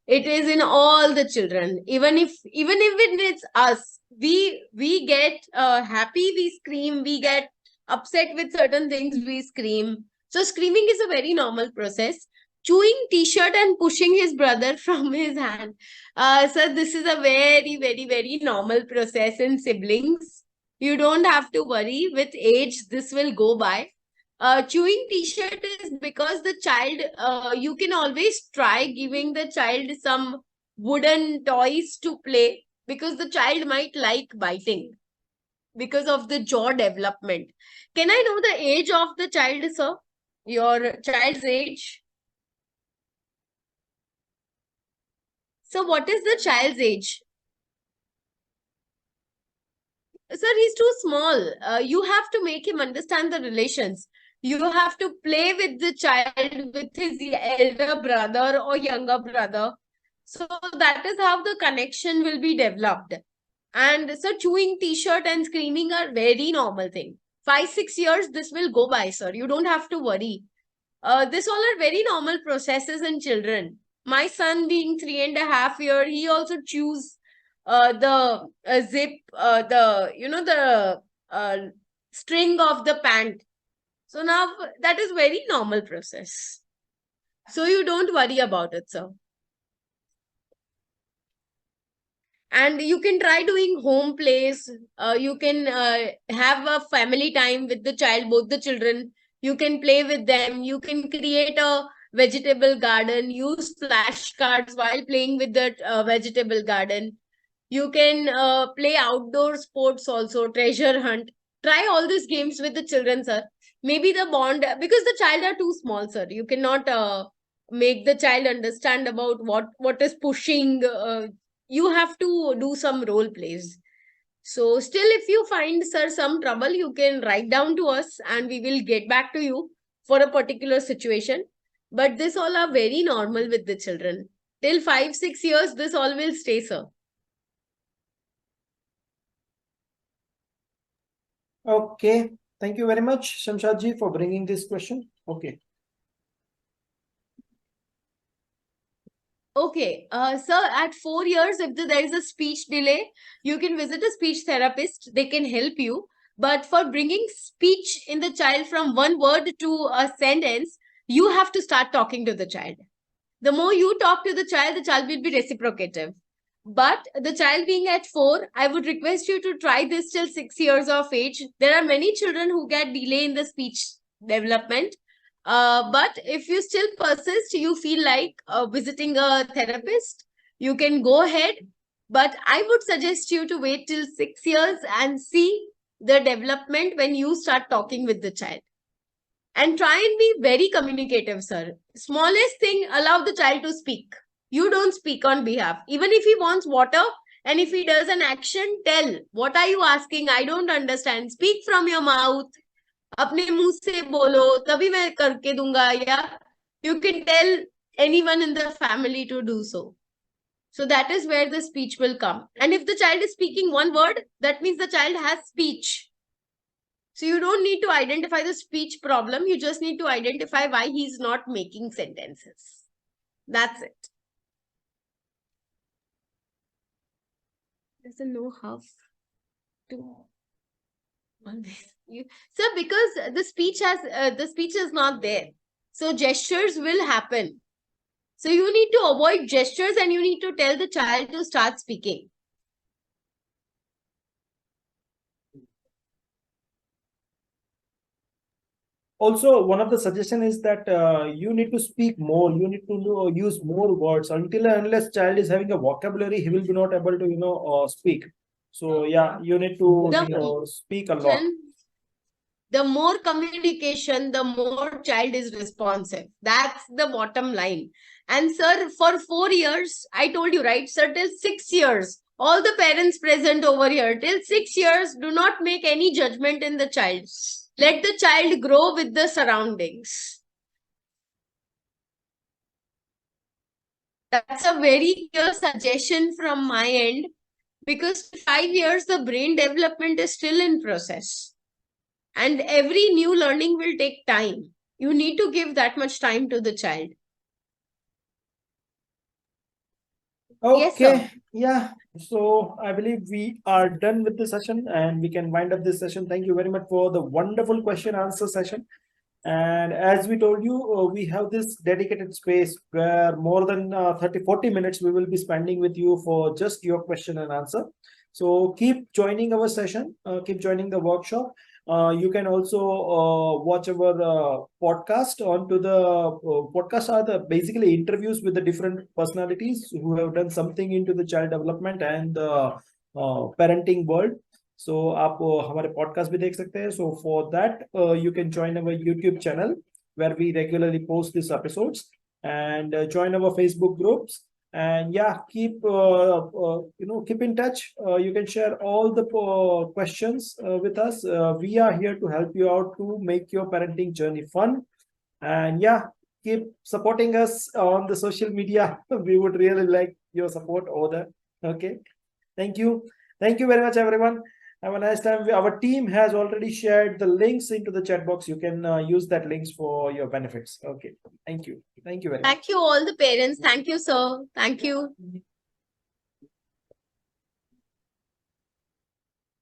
It is in all the children. Even if it's us, we get happy, we scream. We get upset with certain things, we scream. So screaming is a very normal process. Chewing t-shirt and pushing his brother from his hand. Sir, this is a very, very, very normal process in siblings. You don't have to worry. With age, this will go by. Chewing t-shirt is because the child, you can always try giving the child some wooden toys to play, because the child might like biting because of the jaw development. Can I know the age of the child, sir? Your child's age? So what is the child's age? Sir, he's too small. You have to make him understand the relations. You have to play with the child, with his elder brother or younger brother. So that is how the connection will be developed. And so chewing t-shirt and screaming are very normal thing. 5-6 years, this will go by, sir. You don't have to worry. This all are very normal processes in children. My son being 3.5 years, he also chews the zip, the string of the pant. So now that is very normal process. So you don't worry about it, sir. And you can try doing home plays. You can have a family time with the child, both the children. You can play with them. You can create a vegetable garden, use flashcards while playing with the vegetable garden. You can play outdoor sports also, treasure hunt. Try all these games with the children, sir. Maybe the bond, because the child are too small, sir. You cannot make the child understand about what is pushing. You have to do some role plays. So still, if you find, sir, some trouble, you can write down to us and we will get back to you for a particular situation. But this all are very normal with the children. Till 5-6 years, this all will stay, sir. Okay, thank you very much, Shamshadji, for bringing this question. Okay. Okay, sir, at 4 years, if there is a speech delay, you can visit a speech therapist. They can help you. But for bringing speech in the child from one word to a sentence, you have to start talking to the child. The more you talk to the child will be reciprocative. But the child being at 4, I would request you to try this till 6 years of age. There are many children who get delay in the speech development. But if you still persist, you feel like visiting a therapist, you can go ahead. But I would suggest you to wait till 6 years and see the development when you start talking with the child. And try and be very communicative, sir. Smallest thing, allow the child to speak. You don't speak on behalf. Even if he wants water and if he does an action, tell, what are you asking? I don't understand. Speak from your mouth. अपने मुंह से बोलो तभी मैं करके दूंगा या you can tell anyone in the family to do so. So that is where the speech will come. And if the child is speaking one word, that means the child has speech. So you don't need to identify the speech problem. You just need to identify why he's not making sentences. That's it. Doesn't know how to always. Sir, because the speech is not there. So gestures will happen. So you need to avoid gestures and you need to tell the child to start speaking. Also, one of the suggestion is that you need to speak more. You need to use more words. Until and unless child is having a vocabulary, he will be not able to speak. So yeah, you need to speak a lot. The more communication, the more child is responsive. That's the bottom line. And sir, for 4 years, I told you, right, sir, till 6 years, all the parents present over here, till 6 years, do not make any judgment in the child. Let the child grow with the surroundings. That's a very clear suggestion from my end, because 5 years, the brain development is still in process. And every new learning will take time. You need to give that much time to the child. Okay. Yes, sir. Yeah. So I believe we are done with the session and we can wind up this session. Thank you very much for the wonderful question answer session. And as we told you, we have this dedicated space where more than 30-40 minutes we will be spending with you for just your question and answer. So keep joining our session, keep joining the workshop. You can also watch our podcast. Onto the podcast are the basically interviews with the different personalities who have done something into the child development and parenting world. So आप हमारे podcast भी देख सकते हैं. So for that you can join our YouTube channel where we regularly post these episodes, and join our Facebook groups. And yeah, keep keep in touch. You can share all the questions with us. We are here to help you out to make your parenting journey fun. And yeah, keep supporting us on the social media. We would really like your support over there. Okay, thank you very much, everyone. Have a nice time. Our team has already shared the links into the chat box. You can use that links for your benefits. Okay, thank you very much. Thank you all the parents. Thank you, sir. Thank you.